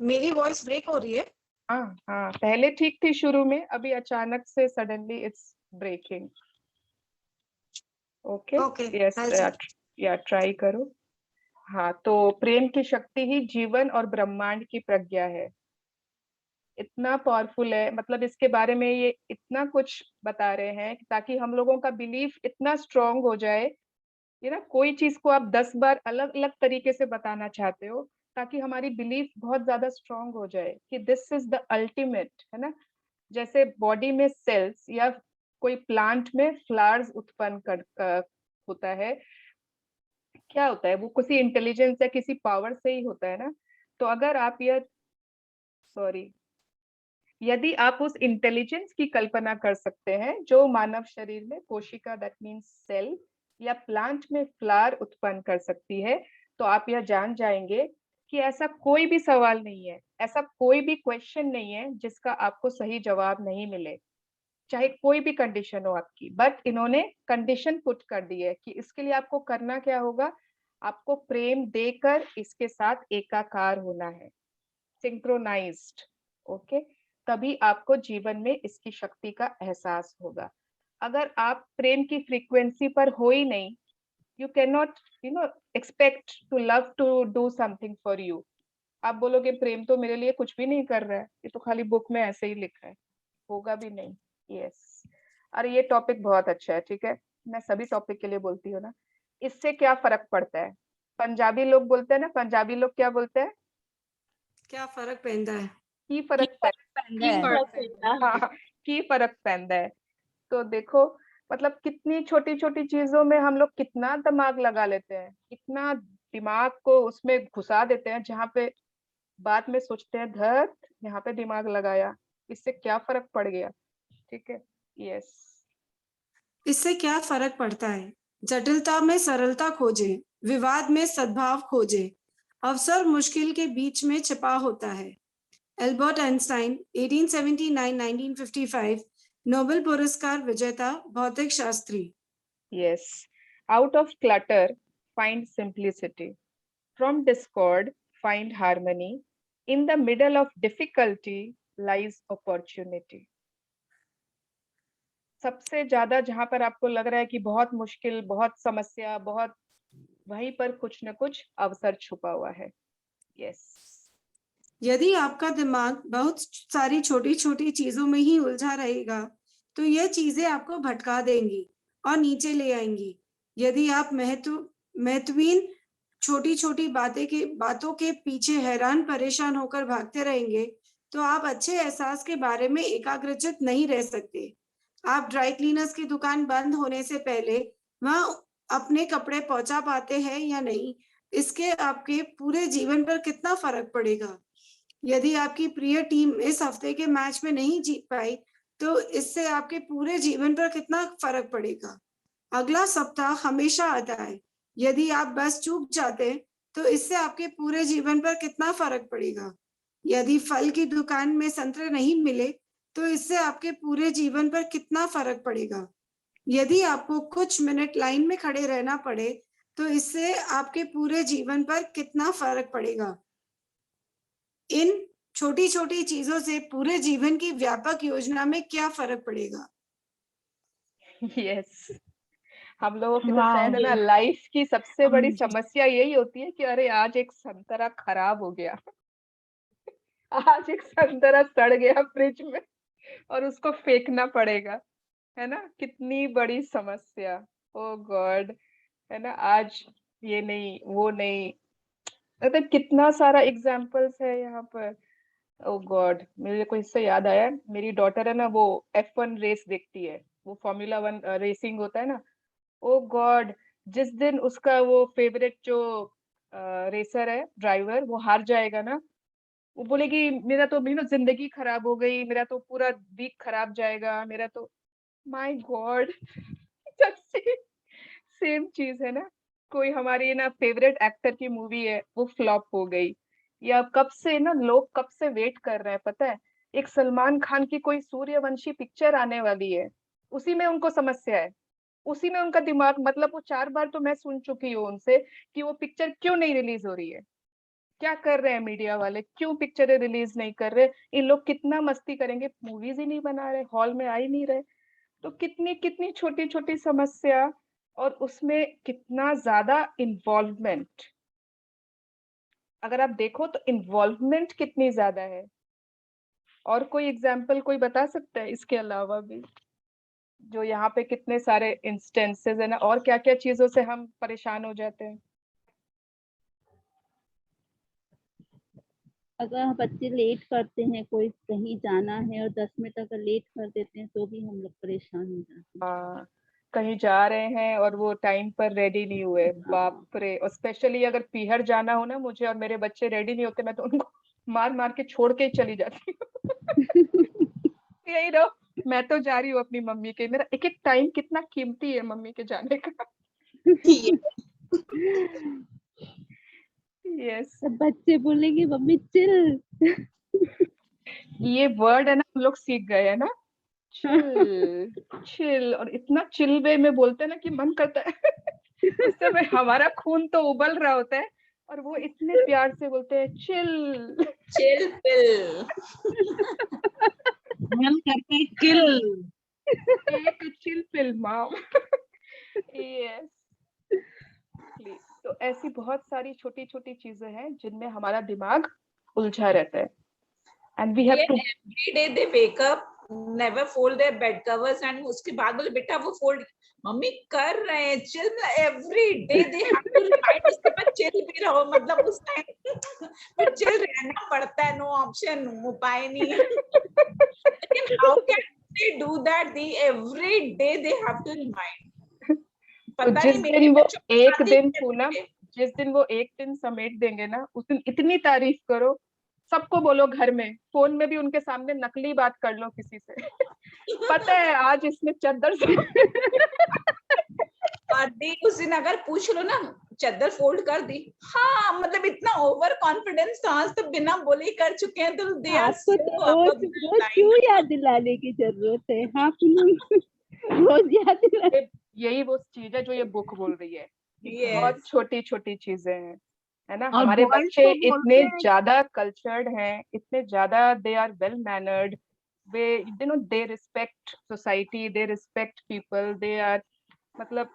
मेरी वॉइस ब्रेक हो रही है? हाँ हाँ, पहले ठीक थी शुरू में, अभी अचानक से suddenly it's breaking. Okay, yes, या ट्राई करो। हाँ, तो प्रेम की शक्ति ही जीवन और ब्रह्मांड की प्रज्ञा है। इतना पावरफुल है, मतलब इसके बारे में ये इतना कुछ बता रहे हैं ताकि हम लोगों का बिलीफ इतना स्ट्रांग हो जाए, कोई चीज को आप 10 बार अलग अलग तरीके से बताना चाहते हो ताकि हमारी बिलीफ बहुत ज्यादा स्ट्रांग हो जाए कि दिस इज द अल्टीमेट, है ना। जैसे बॉडी में सेल्स या कोई प्लांट में फ्लावर्स उत्पन्न होता है, क्या होता है वो, किसी इंटेलिजेंस या किसी पावर से ही होता है ना। तो अगर आप यदि आप उस इंटेलिजेंस की कल्पना कर सकते हैं जो मानव शरीर में कोशिका, दैट मीन्स सेल, या प्लांट में फ्लावर उत्पन्न कर सकती है, तो आप यह जान जाएंगे कि ऐसा कोई भी सवाल नहीं है, ऐसा कोई भी क्वेश्चन नहीं है जिसका आपको सही जवाब नहीं मिले, चाहे कोई भी कंडीशन हो आपकी। बट इन्होंने कंडीशन पुट कर दी है कि इसके लिए आपको करना क्या होगा, आपको प्रेम देकर इसके साथ एकाकार होना है, सिंक्रोनाइज्ड। ओके, तभी आपको जीवन में इसकी शक्ति का एहसास होगा। अगर आप प्रेम की फ्रीक्वेंसी पर हो ही नहीं, you cannot expect to love to do something for you। आप बोलोगे प्रेम तो मेरे लिए कुछ भी नहीं कर रहा है, ये तो खाली बुक में ऐसे ही लिखा है, होगा भी नहीं। यस, अरे ये टॉपिक बहुत अच्छा है, ठीक है, मैं सभी टॉपिक के लिए बोलती हूँ ना। इससे क्या फर्क पड़ता है, पंजाबी लोग बोलते हैं ना, पंजाबी लोग क्या बोलते हैं, क्या फर्क पैंदा है, की फर्क हाँ, की फर्क पैंदा है। तो देखो, मतलब कितनी छोटी छोटी चीजों में हम लोग कितना दिमाग लगा लेते हैं, कितना दिमाग को उसमें घुसा देते हैं, जहाँ पे बाद में सोचते हैं धत यहाँ पे दिमाग लगाया, इससे क्या फर्क पड़ गया। ठीक है, यस। इससे क्या फर्क पड़ता है, जटिलता में सरलता खोजे, विवाद में सद्भाव खोजे, अवसर मुश्किल के बीच में छिपा होता है। एल्बर्ट आइंस्टाइन 1879-1955 नोबेल पुरस्कार विजेता भौतिक Shastri. Yes, out of clutter find simplicity, from Discord find harmony, in the middle of difficulty lies opportunity. सबसे ज्यादा जहां पर आपको लग रहा है कि बहुत मुश्किल, बहुत समस्या, बहुत, वहीं पर कुछ न कुछ अवसर छुपा हुआ है। यस, यदि आपका दिमाग बहुत सारी छोटी छोटी चीजों में ही उलझा रहेगा तो यह चीजें आपको भटका देंगी और नीचे ले आएंगी। यदि आप महत्वहीन छोटी छोटी बातों के पीछे हैरान परेशान होकर भागते रहेंगे तो आप अच्छे एहसास के बारे में एकाग्रचित नहीं रह सकते। आप ड्राई क्लीनर्स की दुकान बंद होने से पहले वहां अपने कपड़े पहुंचा पाते हैं या नहीं, इसके आपके पूरे जीवन पर कितना फर्क पड़ेगा। यदि आपकी प्रिय टीम इस हफ्ते के मैच में नहीं जीत पाई तो इससे आपके पूरे जीवन पर कितना फर्क पड़ेगा। अगला सप्ताह हमेशा आता है, यदि आप बस चूक जाते तो इससे आपके पूरे जीवन पर कितना फर्क पड़ेगा। यदि फल की दुकान में संतरे नहीं मिले तो इससे आपके पूरे जीवन पर कितना फर्क पड़ेगा। यदि आपको कुछ मिनट लाइन में खड़े रहना पड़े तो इससे आपके पूरे जीवन पर कितना फर्क पड़ेगा। इन छोटी छोटी चीजों से पूरे जीवन की व्यापक योजना में क्या फर्क पड़ेगा। यस, हम लोगों की तो शायद है ना, लाइफ की सबसे बड़ी समस्या यही होती है कि अरे आज एक संतरा खराब हो गया आज एक संतरा सड़ गया फ्रिज में और उसको फेंकना पड़ेगा, है ना, कितनी बड़ी समस्या। ओ गॉड, है ना, आज ये नहीं वो नहीं, मतलब कितना सारा एग्जाम्पल्स है यहाँ पर। ओ गॉड, मेरे को इससे याद आया, मेरी डॉटर है ना, वो F1 रेस देखती है, वो फॉर्मूला 1 रेसिंग होता है ना। ओ गॉड, जिस दिन उसका वो फेवरेट जो रेसर है, ड्राइवर, वो हार जाएगा ना, वो बोलेगी मेरा तो जिंदगी खराब हो गई, मेरा तो पूरा वीक खराब जाएगा, मेरा तो, माय गॉड सेम चीज है ना, कोई हमारी ना फेवरेट एक्टर की मूवी है वो फ्लॉप हो गई, या कब से ना लोग कब से वेट कर रहे हैं पता है, एक सलमान खान की कोई सूर्यवंशी पिक्चर आने वाली है, उसी में उनको समस्या है, उसी में उनका दिमाग, मतलब वो 4 बार तो मैं सुन चुकी हूँ उनसे कि वो पिक्चर क्यों नहीं रिलीज हो रही है, क्या कर रहे हैं मीडिया वाले, क्यों पिक्चरें रिलीज नहीं कर रहे, इन लोग कितना मस्ती करेंगे, मूवीज ही नहीं बना रहे, हॉल में आ ही नहीं रहे। तो कितनी कितनी छोटी छोटी समस्या और उसमें कितना ज्यादा इन्वॉल्वमेंट, अगर आप देखो तो इन्वॉल्वमेंट कितनी ज्यादा है। और कोई एग्जाम्पल कोई बता सकता है इसके अलावा भी, जो यहाँ पे कितने सारे इंस्टेंसेस है ना, और क्या क्या चीजों से हम परेशान हो जाते हैं। अगर बच्चे लेट करते हैं, कोई कहीं जाना है और 10 मिनट अगर लेट कर देते हैं तो भी हम लोग परेशान हो जाते हैं। हाँ, कहीं जा रहे हैं और वो टाइम पर रेडी नहीं हुए, बाप रे, और स्पेशली अगर पीहर जाना हो ना मुझे और मेरे बच्चे रेडी नहीं होते, मैं तो उनको मार मार के छोड़ के ही चली जाती हूँ यही रहो, मैं तो जा रही हूँ अपनी मम्मी के। मेरा एक एक टाइम कितना कीमती है मम्मी के जाने का। यस, सब बच्चे बोलेंगे मम्मी चिल। ये वर्ड है ना, हम लोग सीख गए है ना, चिल चिल, और इतना चिल वे में बोलते हैं ना कि मन करता है उस समय हमारा खून तो उबल रहा होता है और वो इतने प्यार से बोलते हैं चिल चिल पिल, मन करता है किल। एक चिल पिल माम। यस, तो ऐसी बहुत सारी छोटी छोटी चीजें हैं जिनमें हमारा दिमाग उलझा रहता है, and we have to Every day they wake up, never fold their bed covers, and उसके बाद बोले बेटा वो फोल्ड मम्मी कर रहे हैं, chill. Every day they have to remind, उसके बाद चिल भी रहो, मतलब उस टाइम फिर चिल रहना पड़ता है, नो ऑप्शन, उपाय नहीं है। लेकिन how can they do that? They every day they have to remind. पता जिस नहीं दिन वो एक दिन मेरे पूनम, जिस दिन वो एक दिन समेट देंगे ना, उस दिन इतनी तारीफ करो, सबको बोलो घर में, फोन में भी उनके सामने नकली बात कर लो किसी से पता है आज इसने चद्दर और दी उस दिन अगर पूछ लो ना चद्दर फोल्ड कर दी, हाँ मतलब इतना ओवर कॉन्फिडेंस था, आज तो बिना बोले ही कर चुके हैं, तो दे आर आपको तो रोज क्यों याद दिलाने की जरूरत है? हाँ रोज याद दिला। यही वो चीज है जो ये बुक बोल रही है। Yes. बहुत छोटी छोटी चीजें हैं, है ना। और हमारे boys बच्चे तो बोलते इतने हैं ज्यादा कल्चर्ड हैं, इतने ज्यादा they are well mannered, they respect society, they respect people, they are, मतलब,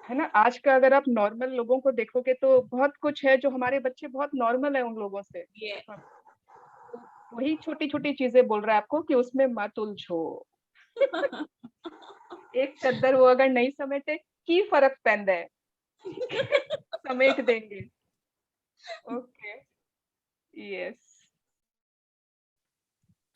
है ना। आज का अगर आप नॉर्मल लोगों को देखोगे तो बहुत कुछ है जो हमारे बच्चे बहुत नॉर्मल है उन लोगों से। वही छोटी छोटी चीजें बोल रहा है आपको कि उसमें मत उलझो एक चद्दर वो अगर नहीं समेटे की फर्क पैंदा है समेट देंगे। Okay, yes.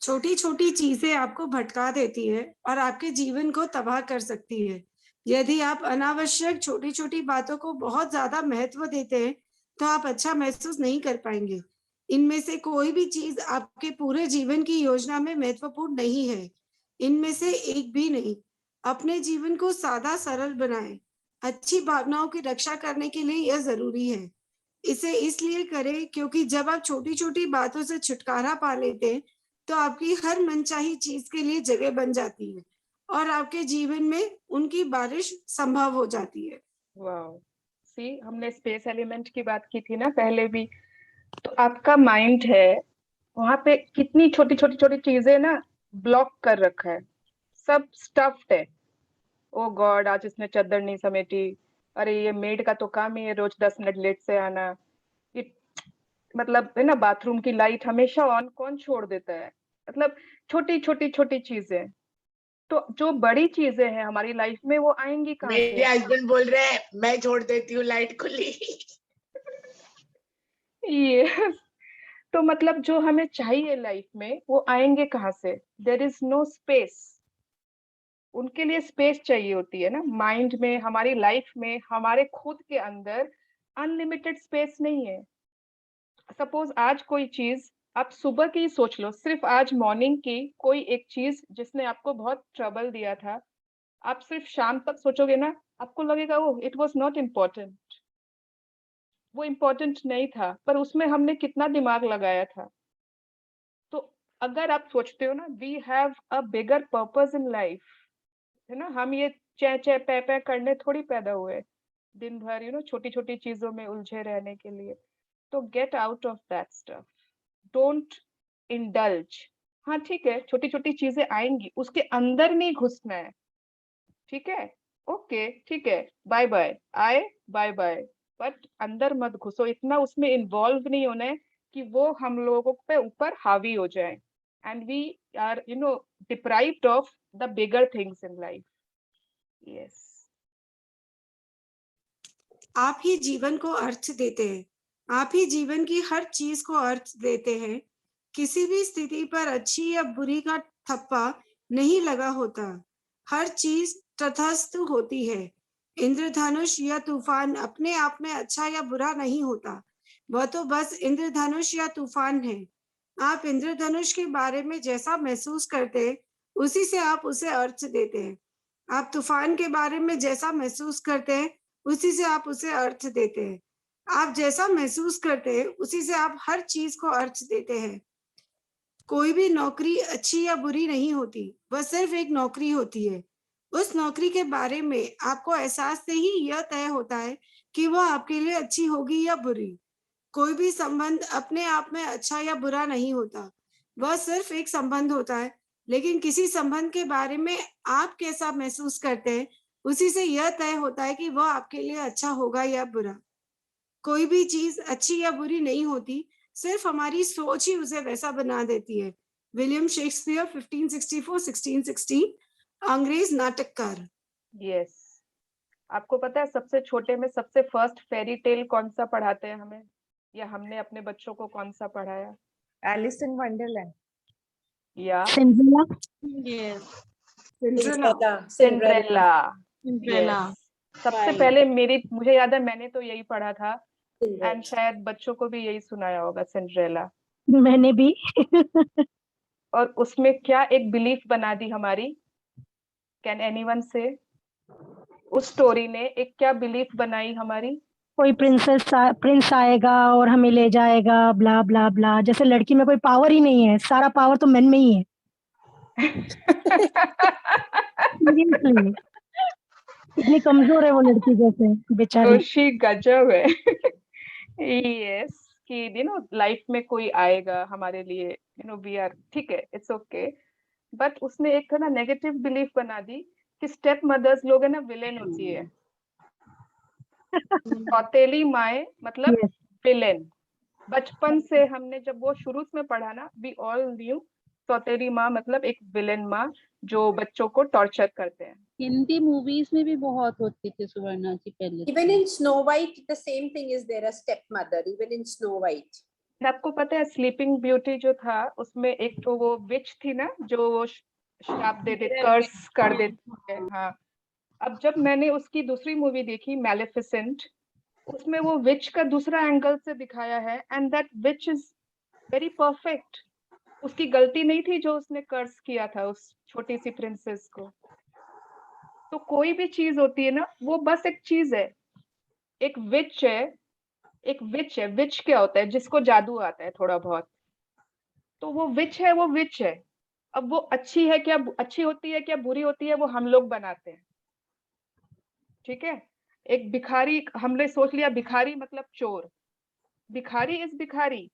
छोटी छोटी चीजें आपको भटका देती है और आपके जीवन को तबाह कर सकती है। यदि आप अनावश्यक छोटी छोटी बातों को बहुत ज्यादा महत्व देते हैं तो आप अच्छा महसूस नहीं कर पाएंगे। इनमें से कोई भी चीज आपके पूरे जीवन की योजना में महत्वपूर्ण नहीं है, इनमें से एक भी नहीं। अपने जीवन को सादा सरल बनाएं। अच्छी भावनाओं की रक्षा करने के लिए यह जरूरी है। इसे इसलिए करें क्योंकि जब आप छोटी छोटी बातों से छुटकारा पा लेते हैं तो आपकी हर मनचाही चीज के लिए जगह बन जाती है और आपके जीवन में उनकी बारिश संभव हो जाती है। वाओ, सी, हमने स्पेस एलिमेंट की बात की थी ना पहले भी, तो आपका माइंड है वहां पे कितनी छोटी छोटी छोटी चीजें ना ब्लॉक कर रखा है, सब स्टफ्ड है। ओ गॉड, आज इसने चद्दर नहीं समेटी, अरे ये मेड का तो काम ही है रोज 10 मिनट लेट से आना, ये मतलब, है ना, बाथरूम की लाइट हमेशा ऑन कौन छोड़ देता है, मतलब छोटी छोटी छोटी चीजें। तो जो बड़ी चीजें हैं हमारी लाइफ में वो आएंगी कहाँ मेरे से? हस्बैंड बोल रहे हैं मैं छोड़ देती हूँ लाइट खुली ये तो मतलब जो हमें चाहिए लाइफ में वो आएंगे कहाँ से? देयर इज नो स्पेस, उनके लिए स्पेस चाहिए होती है ना। माइंड में, हमारी लाइफ में, हमारे खुद के अंदर अनलिमिटेड स्पेस नहीं है। सपोज आज कोई चीज आप सुबह की सोच लो, सिर्फ आज मॉर्निंग की कोई एक चीज जिसने आपको बहुत ट्रबल दिया था, आप सिर्फ शाम तक सोचोगे ना, आपको लगेगा वो इट वाज नॉट इम्पोर्टेंट, वो इम्पोर्टेंट नहीं था, पर उसमें हमने कितना दिमाग लगाया था। तो अगर आप सोचते हो ना, we have a bigger purpose in life, है ना, हम ये चे चे पे पे करने थोड़ी पैदा हुए दिन भर, छोटी छोटी चीजों में उलझे रहने के लिए। तो get out of that stuff, don't indulge. हाँ ठीक है, छोटी छोटी चीजें आएंगी, उसके अंदर नहीं घुसना है, ठीक है, ओके ठीक है, बाय बाय, आए बाय बाय, बट अंदर मत घुसो, इतना उसमें इन्वॉल्व नहीं होना है कि वो हम लोगों पे ऊपर हावी हो जाए, and we are deprived of the bigger things in life. Yes, आप ही जीवन को अर्थ देते हैं, आप ही जीवन की हर चीज को अर्थ देते हैं। किसी भी स्थिति पर अच्छी या बुरी का थप्पा नहीं लगा होता, हर चीज तटस्थ होती है। इंद्रधनुष या तूफान अपने आप में अच्छा या बुरा नहीं होता, वह तो बस इंद्रधनुष या तूफान है। आप इंद्रधनुष के बारे में जैसा महसूस करते उसी से आप उसे अर्थ देते हैं। आप तूफान के बारे में जैसा महसूस करते हैं उसी से आप उसे अर्थ देते हैं। आप जैसा महसूस करते हैं उसी से आप हर चीज को अर्थ देते हैं। कोई भी नौकरी अच्छी या बुरी नहीं होती, वह सिर्फ एक नौकरी होती है। उस नौकरी के बारे में आपको एहसास से ही यह तय होता है कि वह आपके लिए अच्छी होगी या बुरी। कोई भी संबंध अपने आप में अच्छा या बुरा नहीं होता, वह सिर्फ एक संबंध होता है। लेकिन किसी संबंध के बारे में आप कैसा महसूस करते हैं उसी से यह तय होता है कि वह आपके लिए अच्छा होगा या बुरा। कोई भी चीज अच्छी या बुरी नहीं होती, सिर्फ हमारी सोच ही उसे वैसा बना देती है। विलियम शेक्सपियर 1564-1616, अंग्रेज नाटककार। यस, आपको पता है सबसे छोटे में सबसे फर्स्ट फेरी टेल कौन सा पढ़ाते हैं हमें, या हमने अपने बच्चों को कौन सा पढ़ाया? एलिस इन वंडरलैंड या सिंड्रेला। सिंड्रेला। सिंड्रेला। सबसे पहले मुझे याद है मैंने तो यही पढ़ा था, एंड शायद बच्चों को भी यही सुनाया होगा, सिंड्रेला। मैंने भी। और उसमें क्या एक बिलीफ बना दी हमारी, कैन एनीवन से? उस स्टोरी ने एक क्या बिलीफ बनाई हमारी? कोई प्रिंस आएगा और हमें ले जाएगा, ब्ला ब्ला ब्ला। जैसे लड़की में कोई पावर ही नहीं है, सारा पावर तो मैन में ही है। Seriously, इतनी कमजोर है वो लड़की जैसे बेचारी। जोशी गजब है। यस, कि लाइफ में कोई आएगा हमारे लिए, वी आर ठीक है, इट्स ओके। बट उसने एक था ना नेगेटिव बिलीफ बना दी कि स्टेप मदर्स लोग है ना विलेन होती है। सौतेली माए मतलब विलेन। बचपन से हमने जब वो शुरू में पढ़ा ना, वी ऑल न्यू सौतेली माँ मतलब एक विलेन माँ जो बच्चों को टॉर्चर करते हैं। हिंदी मूवीज में भी बहुत होती थी सुवर्णा जी पहले। Even in Snow White, the same thing is there, a stepmother. Even in Snow White. आपको पता है स्लीपिंग ब्यूटी जो था उसमें एक तो वो विच थी ना, जो वो श्राप दे दे, कर्स कर देती है। हाँ, अब जब मैंने उसकी दूसरी मूवी देखी मैलेफिसेंट, उसमें वो विच का दूसरा एंगल से दिखाया है, and that which is very perfect. उसकी गलती नहीं थी जो उसने कर्स किया था उस छोटी सी प्रिंसेस को। तो कोई भी चीज होती है ना, वो बस एक चीज है, एक विच है, एक विच है। विच क्या होता है? जिसको जादू आता है थोड़ा बहुत, तो वो विच है, वो विच है। अब वो अच्छी है क्या, अच्छी होती है क्या, बुरी होती है, वो हम लोग बनाते हैं। ठीक है, एक भिखारी, हमने सोच लिया भिखारी मतलब चोर, भिखारी इज भिखारी।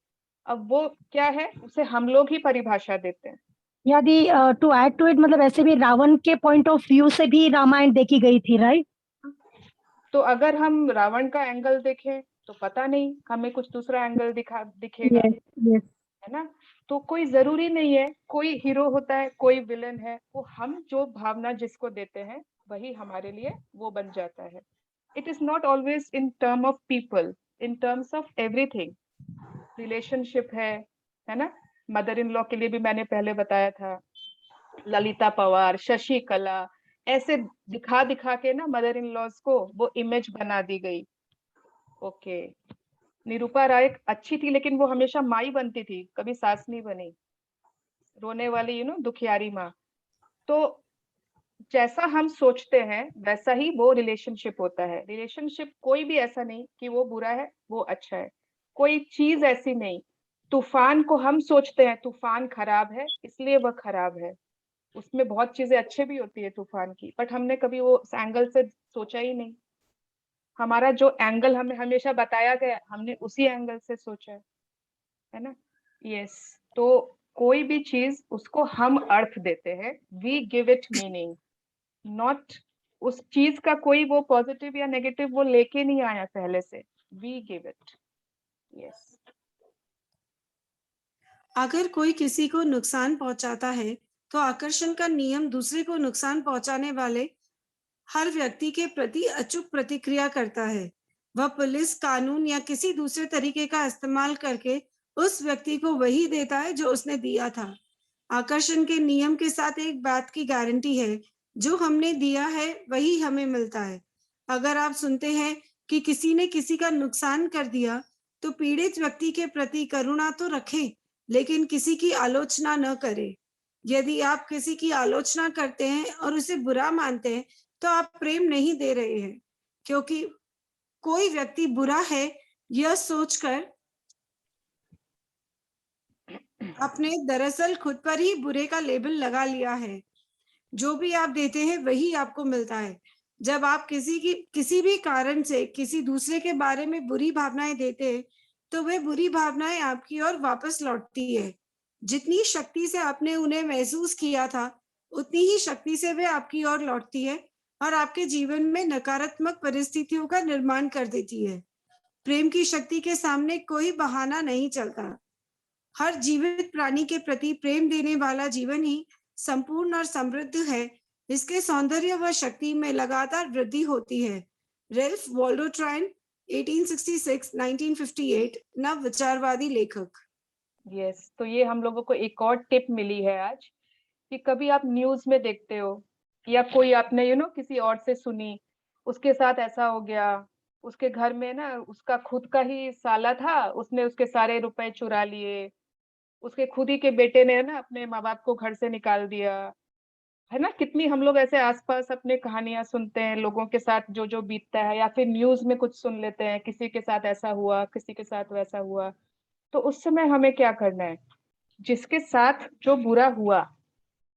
अब वो क्या है, उसे हम लोग ही परिभाषा देते हैं। यदि टू ऐड टू इट, मतलब ऐसे भी रावण के पॉइंट ऑफ व्यू से भी रामायण देखी गई थी, राइट? तो अगर हम रावण का एंगल देखें तो पता नहीं, हमें कुछ दूसरा एंगल दिखेगा। yes. है ना? तो कोई जरूरी नहीं है, कोई हीरो होता है, कोई विलन है, वो हम जो भावना जिसको देते हैं वही हमारे लिए वो बन जाता है। It is not always in term of people, in terms of everything. Relationship है ना? मदर इन लॉ के लिए भी मैंने पहले बताया था, ललिता पवार, शशि कला, ऐसे दिखा दिखा के ना मदर इन लॉज को वो इमेज बना दी गई। ओके, निरूपा राय अच्छी थी लेकिन वो हमेशा माई बनती थी, कभी सास नहीं बनी, रोने वाली दुखियारी माँ। तो जैसा हम सोचते हैं वैसा ही वो रिलेशनशिप होता है। रिलेशनशिप कोई भी ऐसा नहीं कि वो बुरा है वो अच्छा है, कोई चीज ऐसी नहीं। तूफान को हम सोचते हैं तूफान खराब है इसलिए वह खराब है, उसमें बहुत चीजें अच्छे भी होती है तूफान की, बट हमने कभी वो उस एंगल से सोचा ही नहीं। हमारा जो एंगल हमें हमेशा बताया गया, हमने उसी एंगल से सोचा है ना? यस, तो कोई भी चीज उसको हम अर्थ देते हैं, we give it meaning, not उस चीज का कोई वो पॉजिटिव या नेगेटिव वो लेके नहीं आया पहले से, वी गिव इट। यस। अगर कोई किसी को नुकसान पहुंचाता है तो आकर्षण का नियम दूसरे को नुकसान पहुंचाने वाले हर व्यक्ति के प्रति अचूक प्रतिक्रिया करता है। वह पुलिस, कानून या किसी दूसरे तरीके का इस्तेमाल करके उस व्यक्ति को वही देता है जो उसने दिया था। आकर्षण के नियम के साथ एक बात की गारंटी है, जो हमने दिया है वही हमें मिलता है। अगर आप सुनते हैं कि किसी ने किसी का नुकसान कर दिया तो पीड़ित व्यक्ति के प्रति करुणा तो रखें, लेकिन किसी की आलोचना न करें। यदि आप किसी की आलोचना करते हैं और उसे बुरा मानते हैं तो आप प्रेम नहीं दे रहे हैं, क्योंकि कोई व्यक्ति बुरा है यह सोचकर आपने दरअसल खुद पर ही बुरे का लेबल लगा लिया है। जो भी आप देते हैं वही आपको मिलता है। जब आप किसी भी कारण से किसी दूसरे के बारे में बुरी भावनाएं देते हैं तो वह बुरी भावनाएं आपकी ओर वापस लौटती है। जितनी शक्ति से आपने उन्हें महसूस किया था उतनी ही शक्ति से वे आपकी ओर लौटती है और आपके जीवन में नकारात्मक परिस्थितियों का निर्माण कर देती है। प्रेम की शक्ति के सामने कोई बहाना नहीं चलता। हर जीवित प्राणी के प्रति प्रेम देने वाला जीवन ही संपूर्ण और समृद्ध है। इसके सौंदर्य व शक्ति में लगातार वृद्धि होती है। रेल्फ वॉल्डो ट्राइन 1866-1958 नव विचारवादी लेखक। यस, तो ये हम लोगों को एक और टिप मिली है आज कि कभी आप न्यूज में देखते हो या कोई आपने किसी और से सुनी, उसके साथ ऐसा हो गया, उसके घर में ना उसका खुद का ही साला था, उसने उसके सारे रुपए चुरा लिए, उसके खुद ही के बेटे ने ना अपने माँ बाप को घर से निकाल दिया, है ना। कितनी हम लोग ऐसे आसपास अपने कहानियां सुनते हैं, लोगों के साथ जो जो बीतता है, या फिर न्यूज में कुछ सुन लेते हैं, किसी के साथ ऐसा हुआ, किसी के साथ वैसा हुआ। तो उस समय हमें क्या करना है, जिसके साथ जो बुरा हुआ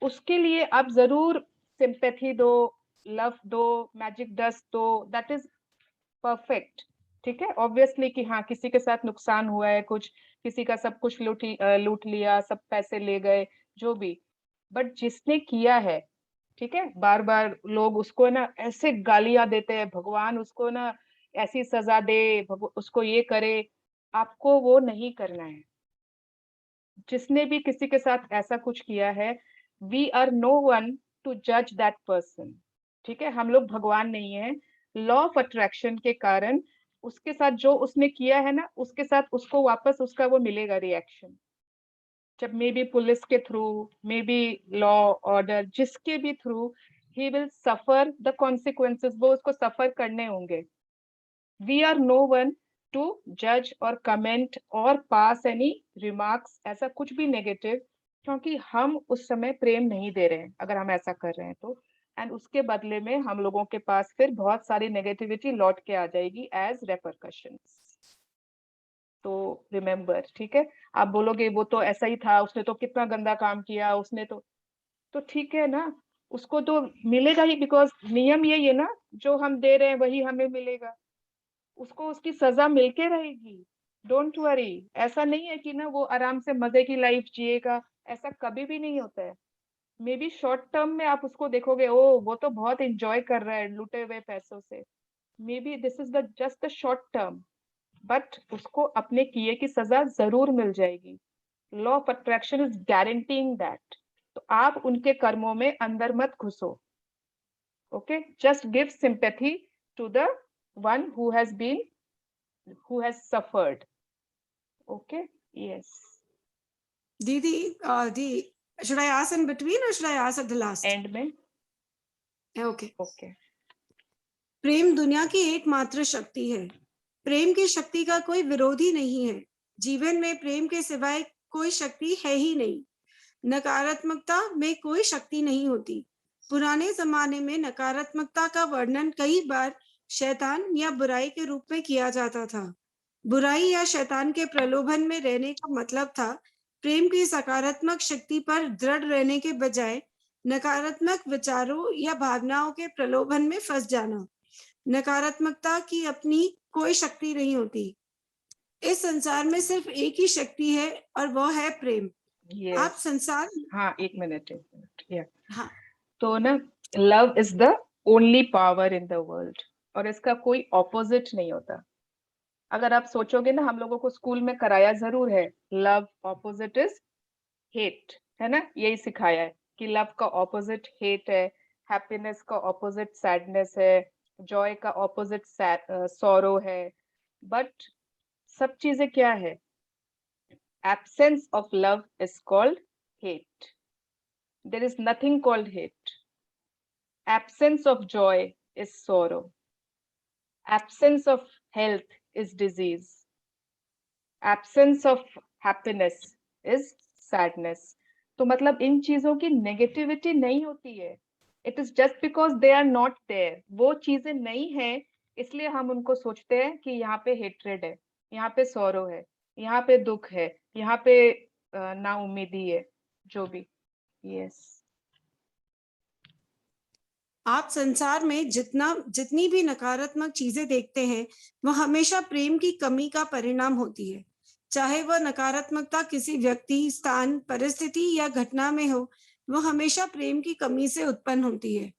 उसके लिए आप जरूर सिंपैथी दो, लव दो, मैजिक डस्ट दो, दैट इज परफेक्ट। ठीक है, ऑब्वियसली कि हाँ किसी के साथ नुकसान हुआ है, कुछ किसी का सब कुछ लूट लिया, सब पैसे ले गए, जो भी, बट जिसने किया है, ठीक है, बार बार लोग उसको ना ऐसे गालियां देते हैं, भगवान उसको ना ऐसी सजा दे, उसको ये करे, आपको वो नहीं करना है। जिसने भी किसी के साथ ऐसा कुछ किया है, we are no one to जज दैट पर्सन। ठीक है, हम लोग भगवान नहीं है। लॉ ऑफ अट्रैक्शन के कारण उसके साथ जो उसने किया है ना, उसके साथ उसको वापस उसका वो मिलेगा रिएक्शन। जब मे बी पुलिस के through, may be law order, जिसके भी through, he will suffer the consequences, वो उसको सफर करने होंगे। We are no one to जज और कमेंट और पास एनी रिमार्क्स, ऐसा कुछ भी नेगेटिव, क्योंकि हम उस समय प्रेम नहीं दे रहे हैं अगर हम ऐसा कर रहे हैं तो। एंड उसके बदले में हम लोगों के पास फिर बहुत सारी नेगेटिविटी लौट के आ जाएगी एज रेपरकशंस। तो रिमेम्बर, ठीक है, आप बोलोगे वो तो ऐसा ही था, उसने तो कितना गंदा काम किया, उसने तो ठीक है ना, उसको तो मिलेगा ही, बिकॉज नियम यही है ना, जो हम दे रहे हैं वही हमें मिलेगा, उसको उसकी सजा मिलके रहेगी। डोंट वरी, ऐसा नहीं है कि ना वो आराम से मजे की लाइफ जिएगा, ऐसा कभी भी नहीं होता है। मे बी शॉर्ट टर्म में आप उसको देखोगे, ओ वो तो बहुत एंजॉय कर रहा है लुटे हुए पैसों से, maybe this is the just the short term, but उसको अपने किए की सजा जरूर मिल जाएगी। Law of attraction is guaranteeing that. तो आप उनके कर्मों में अंदर मत घुसो। Okay, just give sympathy to the one who has suffered. Okay, yes. Didi, should I ask in between or should I ask at the last? End में. Okay. Okay. प्रेम दुनिया की एकमात्र शक्ति है। प्रेम की शक्ति का कोई विरोधी नहीं है। जीवन में प्रेम के सिवाय कोई शक्ति है ही नहीं। नकारात्मकता में कोई शक्ति नहीं होती। पुराने जमाने में नकारात्मकता का वर्णन कई बार शैतान या बुराई के रूप में किया जाता था। बुराई या शैतान के प्रलोभन में रहने का मतलब था प्रेम की सकारात्मक शक्ति पर दृढ़ रहने के बजाय नकारात्मक विचारों या भावनाओं के प्रलोभन में फंस जाना। नकारात्मकता की अपनी कोई शक्ति नहीं होती। इस संसार में सिर्फ एक ही शक्ति है और वह है प्रेम। Yes. आप संसार, हाँ, एक मिनट yeah. हाँ, तो ना love is the only power in the world, और इसका कोई ऑपोजिट नहीं होता। अगर आप सोचोगे ना, हम लोगों को स्कूल में कराया जरूर है, लव ऑपोजिट इज हेट, है ना, यही सिखाया है कि लव का ऑपोजिट हेट है, हैप्पीनेस का ऑपोजिट सैडनेस है, जॉय का ऑपोजिट सॉरो है। बट सब चीजें क्या है, absence of love is called hate. There is nothing called hate. Absence of joy is sorrow. Absence of health is disease. Absence of happiness is sadness. तो मतलब इन चीजों की नेगेटिविटी नहीं होती है, it is just because they are not there, वो चीजें नहीं है इसलिए हम उनको सोचते हैं कि यहाँ पे हेट्रेड है, यहाँ पे सौरो है, यहाँ पे दुख है, यहाँ पे ना उम्मीदी है, जो भी। यस। आप संसार में जितनी भी नकारात्मक चीजें देखते हैं वह हमेशा प्रेम की कमी का परिणाम होती है। चाहे वह नकारात्मकता किसी व्यक्ति, स्थान, परिस्थिति या घटना में हो, वह हमेशा प्रेम की कमी से उत्पन्न होती है।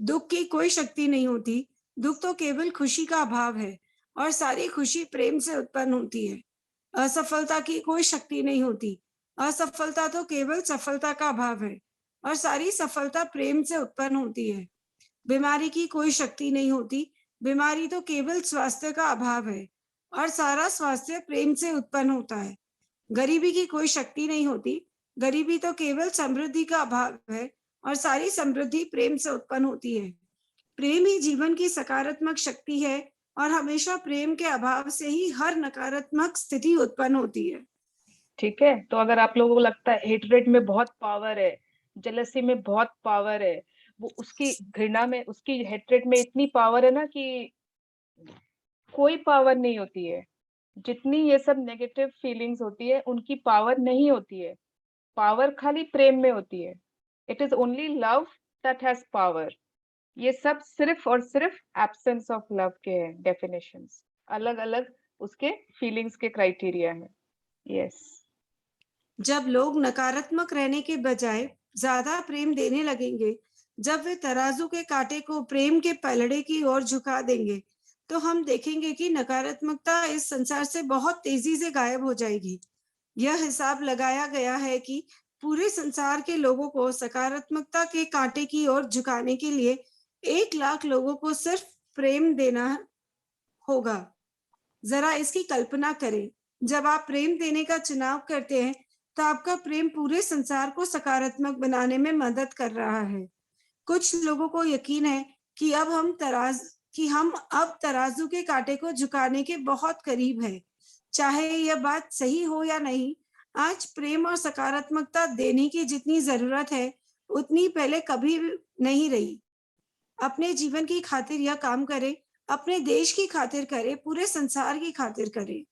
दुख की कोई शक्ति नहीं होती, दुख तो केवल खुशी का अभाव है और सारी खुशी प्रेम से उत्पन्न होती है। असफलता की कोई शक्ति नहीं होती, असफलता तो केवल सफलता का अभाव है और सारी सफलता प्रेम से उत्पन्न होती है। बीमारी की कोई शक्ति नहीं होती, बीमारी तो केवल स्वास्थ्य का अभाव है और सारा स्वास्थ्य प्रेम से उत्पन्न होता है। गरीबी की कोई शक्ति नहीं होती, गरीबी तो केवल समृद्धि का अभाव है और सारी समृद्धि प्रेम से उत्पन्न होती है। प्रेम ही जीवन की सकारात्मक शक्ति है और हमेशा प्रेम के अभाव से ही हर नकारात्मक स्थिति उत्पन्न होती है। ठीक है, तो अगर आप लोगों को लगता है हेटरेट में बहुत पावर है, जेलसी में बहुत पावर है, वो उसकी घृणा में, उसकी हेटरेट में इतनी पावर है ना कि कोई पावर नहीं होती है। जितनी ये सब नेगेटिव फीलिंग्स होती है उनकी पावर नहीं होती है, पावर खाली प्रेम में होती है। It is only love that has power. ये सब सिर्फ और सिर्फ एब्सेंस ऑफ लव के हैं डेफिनेशंस, अलग अलग उसके फीलिंग्स के क्राइटेरिया है। यस। जब लोग नकारात्मक रहने के बजाय ज्यादा प्रेम देने लगेंगे, जब वे तराजू के कांटे को प्रेम के पलड़े की ओर झुका देंगे, तो हम देखेंगे कि नकारात्मकता इस संसार से बहुत तेजी से गायब हो जाएगी। यह हिसाब लगाया गया है कि पूरे संसार के लोगों को सकारात्मकता के कांटे की ओर झुकाने के लिए 1 लाख लोगों को सिर्फ प्रेम देना होगा। जरा इसकी कल्पना करें, जब आप प्रेम देने का चुनाव करते हैं तो आपका प्रेम पूरे संसार को सकारात्मक बनाने में मदद कर रहा है। कुछ लोगों को यकीन है कि हम अब तराजू के कांटे को झुकाने के बहुत करीब है। चाहे यह बात सही हो या नहीं, आज प्रेम और सकारात्मकता देने की जितनी जरूरत है उतनी पहले कभी नहीं रही। अपने जीवन की खातिर यह काम करें, अपने देश की खातिर करें, पूरे संसार की खातिर करें।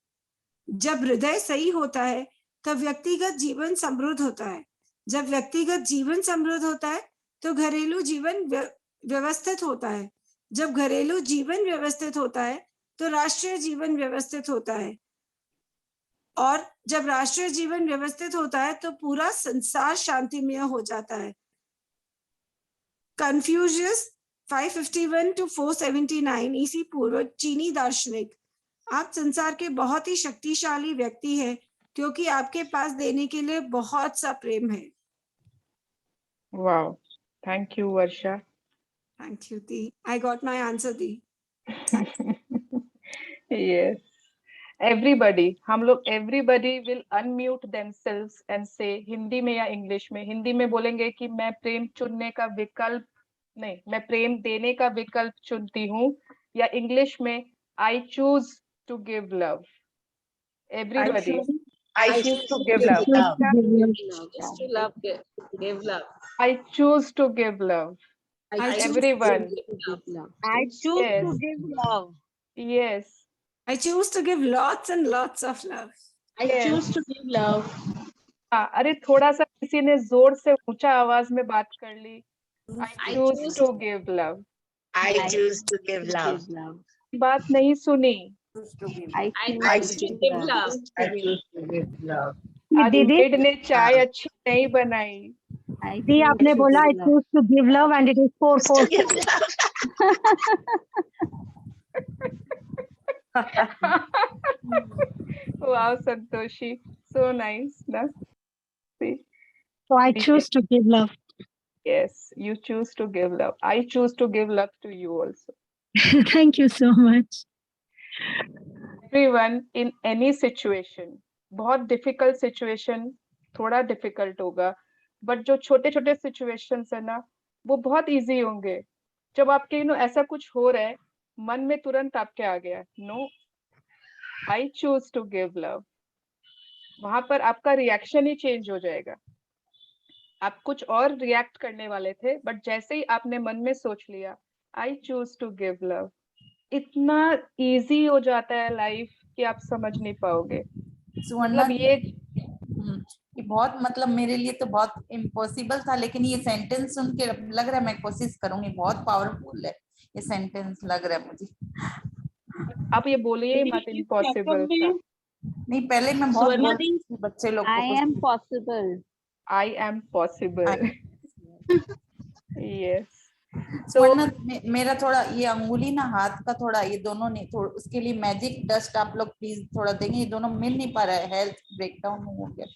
जब हृदय सही होता है तब व्यक्तिगत जीवन समृद्ध होता है। जब व्यक्तिगत जीवन समृद्ध होता है तो घरेलू जीवन व्यवस्थित होता है। जब घरेलू जीवन व्यवस्थित होता है तो राष्ट्रीय जीवन व्यवस्थित होता है और जब राष्ट्रीय जीवन व्यवस्थित होता है तो पूरा संसार शांतिमय हो जाता है। कन्फ्यूशियस 551 to 479 ईसी पूर्व चीनी दार्शनिक। आप संसार के बहुत ही शक्तिशाली व्यक्ति हैं क्योंकि आपके पास देने के लिए बहुत सा प्रेम है। Wow, thank you Varsha. Thank you the, I got my answer the. Yes, everybody, हम लोग everybody will unmute themselves and से, हिंदी में या इंग्लिश में। हिंदी में बोलेंगे कि मैं प्रेम चुनने का विकल्प नहीं, मैं प्रेम देने का विकल्प चुनती हूँ, या इंग्लिश में I choose to give love. Everybody, I choose to give love. Just to love, give love. I choose to give love. I choose Everyone. to give love. I choose Yes. to give love. Yes. I choose to give lots and lots of love. I Yes. choose to give love. हाँ, अरे थोड़ा सा किसी ने जोर से ऊंचा आवाज में बात कर ली। I choose to give love. I choose to give love. बात नहीं सुनी। I choose to give love. I choose to give love. आज दीदी डेड ने चाय अच्छी नहीं बनाई। दी आपने बोला I choose to give love and it is 4 wow Santoshi, so nice, ना? See? So I choose to give love. Yes, you choose to give love. I choose to give love to you also. Thank you so much. Everyone in any situation, बहुत difficult situation, थोड़ा difficult होगा, but जो छोटे छोटे situations है ना वो बहुत इजी होंगे। जब आपके ऐसा कुछ हो रहा है, मन में तुरंत आपके आ गया no, I choose to give love, वहां पर आपका रिएक्शन ही चेंज हो जाएगा। आप कुछ और रिएक्ट करने वाले थे, बट जैसे ही आपने मन में सोच लिया I choose to give love, इतना इजी हो जाता है लाइफ कि आप समझ नहीं पाओगे। सुवर्णा मतलब ये ये बहुत मतलब मेरे लिए तो बहुत इम्पॉसिबल था, लेकिन ये सेंटेंस सुन के लग रहा है मैं कोशिश करूंगी, बहुत पावरफुल है ये सेंटेंस लग रहा है मुझे। आप ये बोलिए मत इम्पॉसिबल था। नहीं पहले मैं बहुत बोलती थी बच्चे लोग I am possible, I am possible, yes. Suvarna मेरा थोड़ा ये अंगुली ना हाथ का थोड़ा ये दोनों नहीं, थोड़ा उसके लिए मैजिक डस्ट आप लोग प्लीज थोड़ा देंगे, ये दोनों मिल नहीं पा रहा है, हेल्थ ब्रेकडाउन हो गया।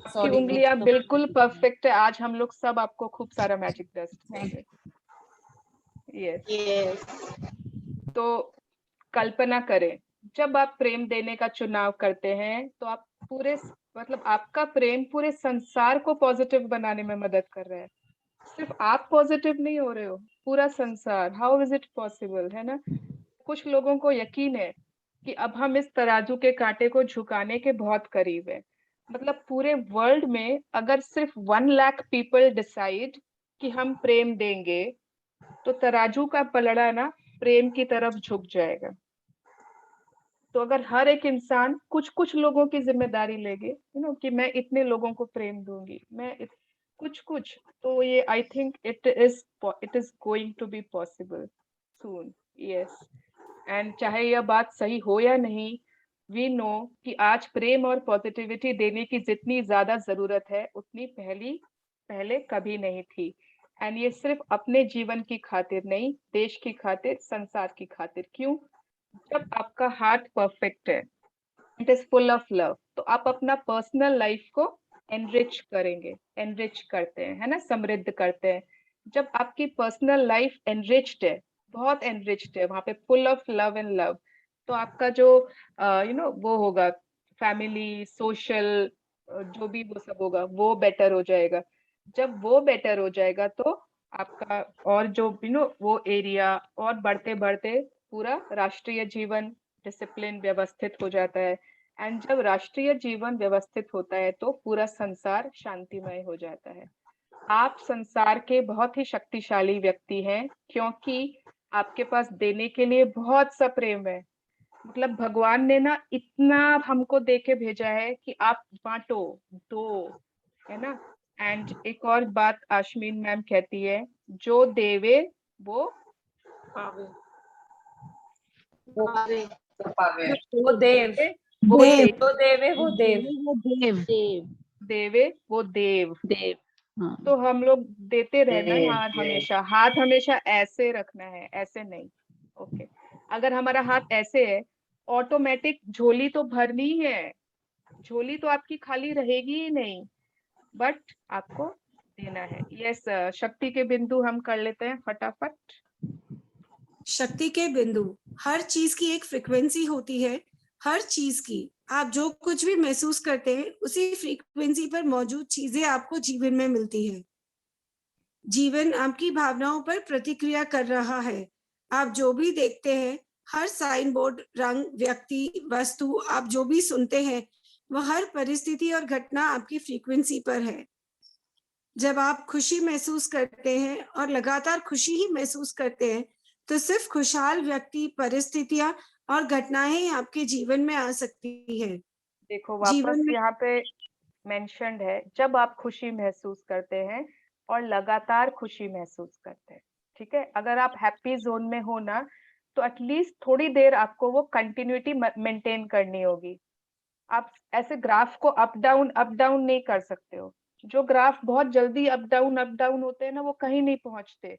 आपकी उंगलियां बिल्कुल परफेक्ट है, आज हम लोग सब आपको खूब सारा मैजिक डस्ट देंगे। यस। तो कल्पना करें, जब आप प्रेम देने का चुनाव करते हैं तो आप पूरे मतलब आपका प्रेम पूरे संसार को पॉजिटिव बनाने में मदद कर रहा है। सिर्फ आप पॉजिटिव नहीं हो रहे हो, पूरा संसार। हाउ इज इट पॉसिबल, है ना? कुछ लोगों को यकीन है कि अब हम इस तराजू के कांटे को झुकाने के बहुत करीब है। मतलब पूरे वर्ल्ड में अगर सिर्फ 1 लाख पीपल डिसाइड कि हम प्रेम देंगे तो तराजू का पलड़ा ना प्रेम की तरफ झुक जाएगा। तो अगर हर एक इंसान कुछ कुछ लोगों की जिम्मेदारी लेगे, कि मैं इतने लोगों को प्रेम दूंगी, मैं कुछ कुछ, तो ये I think it is going to be possible soon. Yes. And चाहे यह बात सही हो या नहीं, वी नो कि आज प्रेम और पॉजिटिविटी देने की जितनी ज्यादा जरूरत है उतनी पहले कभी नहीं थी। एंड ये सिर्फ अपने जीवन की खातिर नहीं, देश की खातिर, संसार की खातिर। क्यों? जब आपका हार्ट परफेक्ट है, it is full of love, तो आप अपना पर्सनल लाइफ को एनरिच करते हैं, है ना, समृद्ध करते हैं। जब आपकी पर्सनल लाइफ एनरिच्ड है, बहुत एनरिच्ड है, वहां पे full of love and love, तो आपका जो वो होगा फैमिली, सोशल, जो भी वो सब होगा वो बेटर हो जाएगा। जब वो बेटर हो जाएगा तो आपका और जो वो एरिया और बढ़ते बढ़ते पूरा राष्ट्रीय जीवन डिसिप्लिन व्यवस्थित हो जाता है। एंड जब राष्ट्रीय जीवन व्यवस्थित होता है तो पूरा संसार शांतिमय हो जाता है। आप संसार के बहुत ही शक्तिशाली व्यक्ति हैं, क्योंकि आपके पास देने के लिए बहुत सा प्रेम है। मतलब भगवान ने ना इतना हमको दे के भेजा है कि आप बांटो, दो, है ना। एंड एक और बात आश्मीन मैम कहती है, जो देवे वो पावे, वो देव, देवे वो देव। हाँ। तो हम लोग देते रहना यार, हमेशा हाथ हमेशा ऐसे रखना है, ऐसे नहीं। ओके। अगर हमारा हाथ ऐसे है, ऑटोमेटिक झोली तो भरनी है, झोली तो आपकी खाली रहेगी ही नहीं, बट आपको देना है। यस, शक्ति के बिंदु हम कर लेते हैं फटाफट। शक्ति के बिंदु, हर चीज की एक फ्रीक्वेंसी होती है, हर चीज की। आप जो कुछ भी महसूस करते हैं उसी फ्रीक्वेंसी पर मौजूद चीजें आपको जीवन में मिलती है। जीवन आपकी भावनाओं पर प्रतिक्रिया कर रहा है। आप जो भी देखते हैं, हर साइन बोर्ड, रंग, व्यक्ति, वस्तु, आप जो भी सुनते हैं, वह हर परिस्थिति और घटना आपकी फ्रीक्वेंसी पर है। जब आप खुशी महसूस करते हैं और लगातार खुशी ही महसूस करते हैं, तो सिर्फ खुशहाल व्यक्ति, परिस्थितियां और घटनाएं आपके जीवन में आ सकती है। देखो वापस यहाँ पे मेंशन्ड है, जब आप खुशी महसूस करते हैं और लगातार खुशी महसूस करते हैं। ठीक है, अगर आप हैप्पी जोन में हो ना, तो एटलीस्ट थोड़ी देर आपको वो कंटिन्यूटी मेंटेन करनी होगी। आप ऐसे ग्राफ को अप डाउन नहीं कर सकते हो। जो ग्राफ बहुत जल्दी अप डाउन होते हैं ना, वो कहीं नहीं पहुंचते।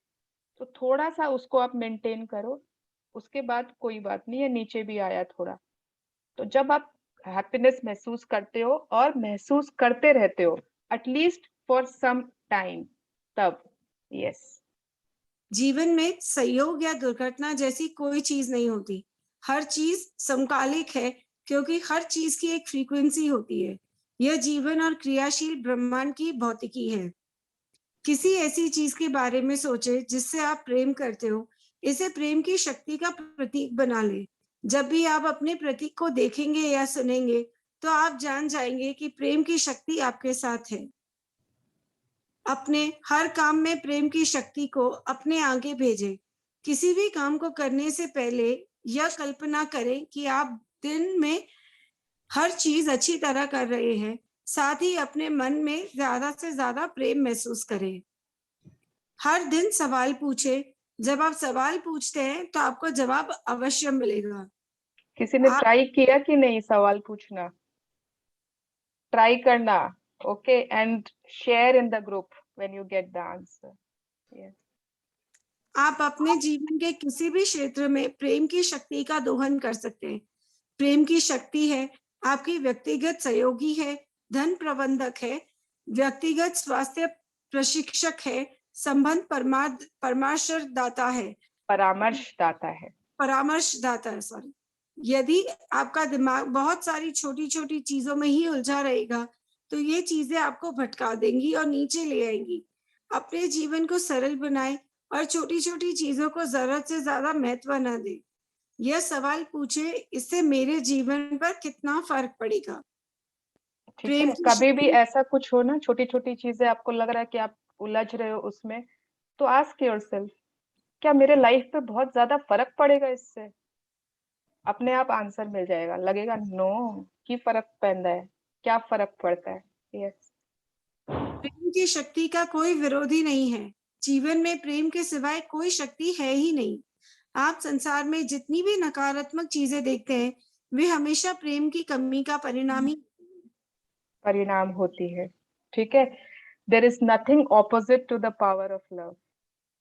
तो थोड़ा सा उसको आप मेंटेन करो, उसके बाद कोई बात नहीं है, नीचे भी आया थोड़ा। तो जब आप हैप्पीनेस महसूस करते हो और महसूस करते रहते हो एटलीस्ट फॉर सम टाइम, तब यस। जीवन में संयोग या दुर्घटना जैसी कोई चीज नहीं होती, हर चीज समकालिक है, क्योंकि हर चीज की एक फ्रीक्वेंसी होती है। यह जीवन और क्रियाशील ब्रह्मांड की भौतिकी है। किसी ऐसी चीज के बारे में सोचे जिससे आप प्रेम करते हो, इसे प्रेम की शक्ति का प्रतीक बना ले। जब भी आप अपने प्रतीक को देखेंगे या सुनेंगे, तो आप जान जाएंगे कि प्रेम की शक्ति आपके साथ है। अपने हर काम में प्रेम की शक्ति को अपने आगे भेजें। किसी भी काम को करने से पहले यह कल्पना करें कि आप दिन में हर चीज अच्छी तरह कर रहे हैं। साथ ही अपने मन में ज्यादा से ज्यादा प्रेम महसूस करें। हर दिन सवाल पूछे। जब आप सवाल पूछते हैं तो आपको जवाब अवश्य मिलेगा। किसी ने आप ट्राई किया कि नहीं सवाल पूछना? ट्राई करना, okay, and share in the group when you get the answer. Yes. आप अपने जीवन के किसी भी क्षेत्र में प्रेम की शक्ति का दोहन कर सकते हैं। प्रेम की शक्ति है, आपकी व्यक्तिगत सहयोगी है, धन प्रबंधक है, व्यक्तिगत स्वास्थ्य प्रशिक्षक है, संबंध परामर्शदाता है। परामर्शदाता है। परामर्शदाता है, सॉरी। यदि आपका दिमाग बहुत सारी छोटी छोटी चीजों में ही उलझा रहेगा तो ये चीजें आपको भटका देंगी और नीचे ले आएंगी। अपने जीवन को सरल बनाएं और छोटी छोटी चीजों को जरूरत से ज्यादा महत्व न दें। यह सवाल पूछे, इससे मेरे जीवन पर कितना फर्क पड़ेगा। ठीक है, कभी भी ऐसा कुछ हो ना, छोटी छोटी चीजें आपको लग रहा है कि आप उलझ रहे हो उसमें, तो आस्क योरसेल्फ, क्या मेरे लाइफ पे बहुत ज्यादा फर्क पड़ेगा इससे? अपने आप आंसर मिल जाएगा। लगेगा नो की फर्क पैंदा है, क्या फर्क पड़ता है। यस। प्रेम की शक्ति का कोई विरोधी नहीं है। जीवन में प्रेम के सिवाय कोई शक्ति है ही नहीं। आप संसार में जितनी भी नकारात्मक चीजें देखते हैं वे हमेशा प्रेम की कमी का परिणाम होती है। ठीक है, there is nothing opposite to the power of love.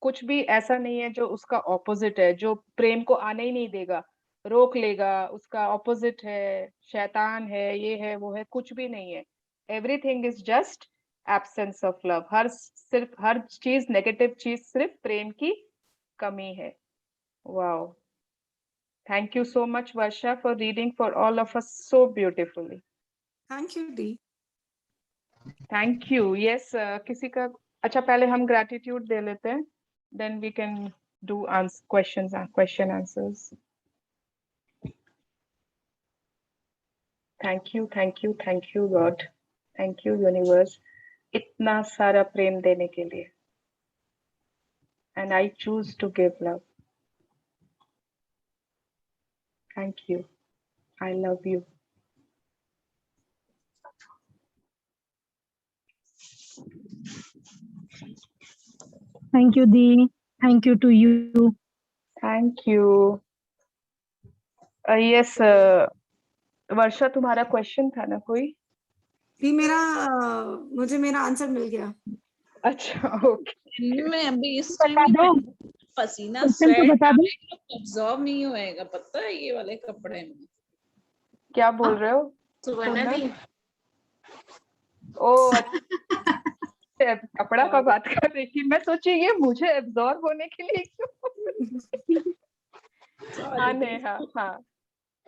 कुछ भी ऐसा नहीं है जो उसका ऑपोजिट है, जो प्रेम को आने ही नहीं देगा, रोक लेगा, उसका ऑपोजिट है, शैतान है, ये है वो है, कुछ भी नहीं है। Everything is just absence of love. हर चीज, नेगेटिव चीज सिर्फ प्रेम की कमी है। Wow, thank you so much Varsha for reading for all of us so beautifully. Thank you दी। Thank you. यस, किसी का, अच्छा पहले हम ग्रैटिट्यूड दे लेते हैं, then we can do question answers. Thank you God, thank you universe, इतना सारा प्रेम देने के लिए। And I choose to give love. Thank you, I love you. Thank you Dee, thank you to you. Thank you. Yes, वर्षा तुम्हारा question था ना कोई? भी मुझे मेरा आंसर मिल गया। अच्छा, ओके। मैं अभी इस टाइम पसीना स्वेट अब्सॉर्ब नहीं होएगा, पता है, ये वाले कपड़े में। क्या बोल रहे हो? सुवर्णा दी, ओ कपड़ा का बात कर रही थी, मैं सोची ये मुझे एब्जॉर्ब होने के लिए क्यों। हाँ नेहा, हाँ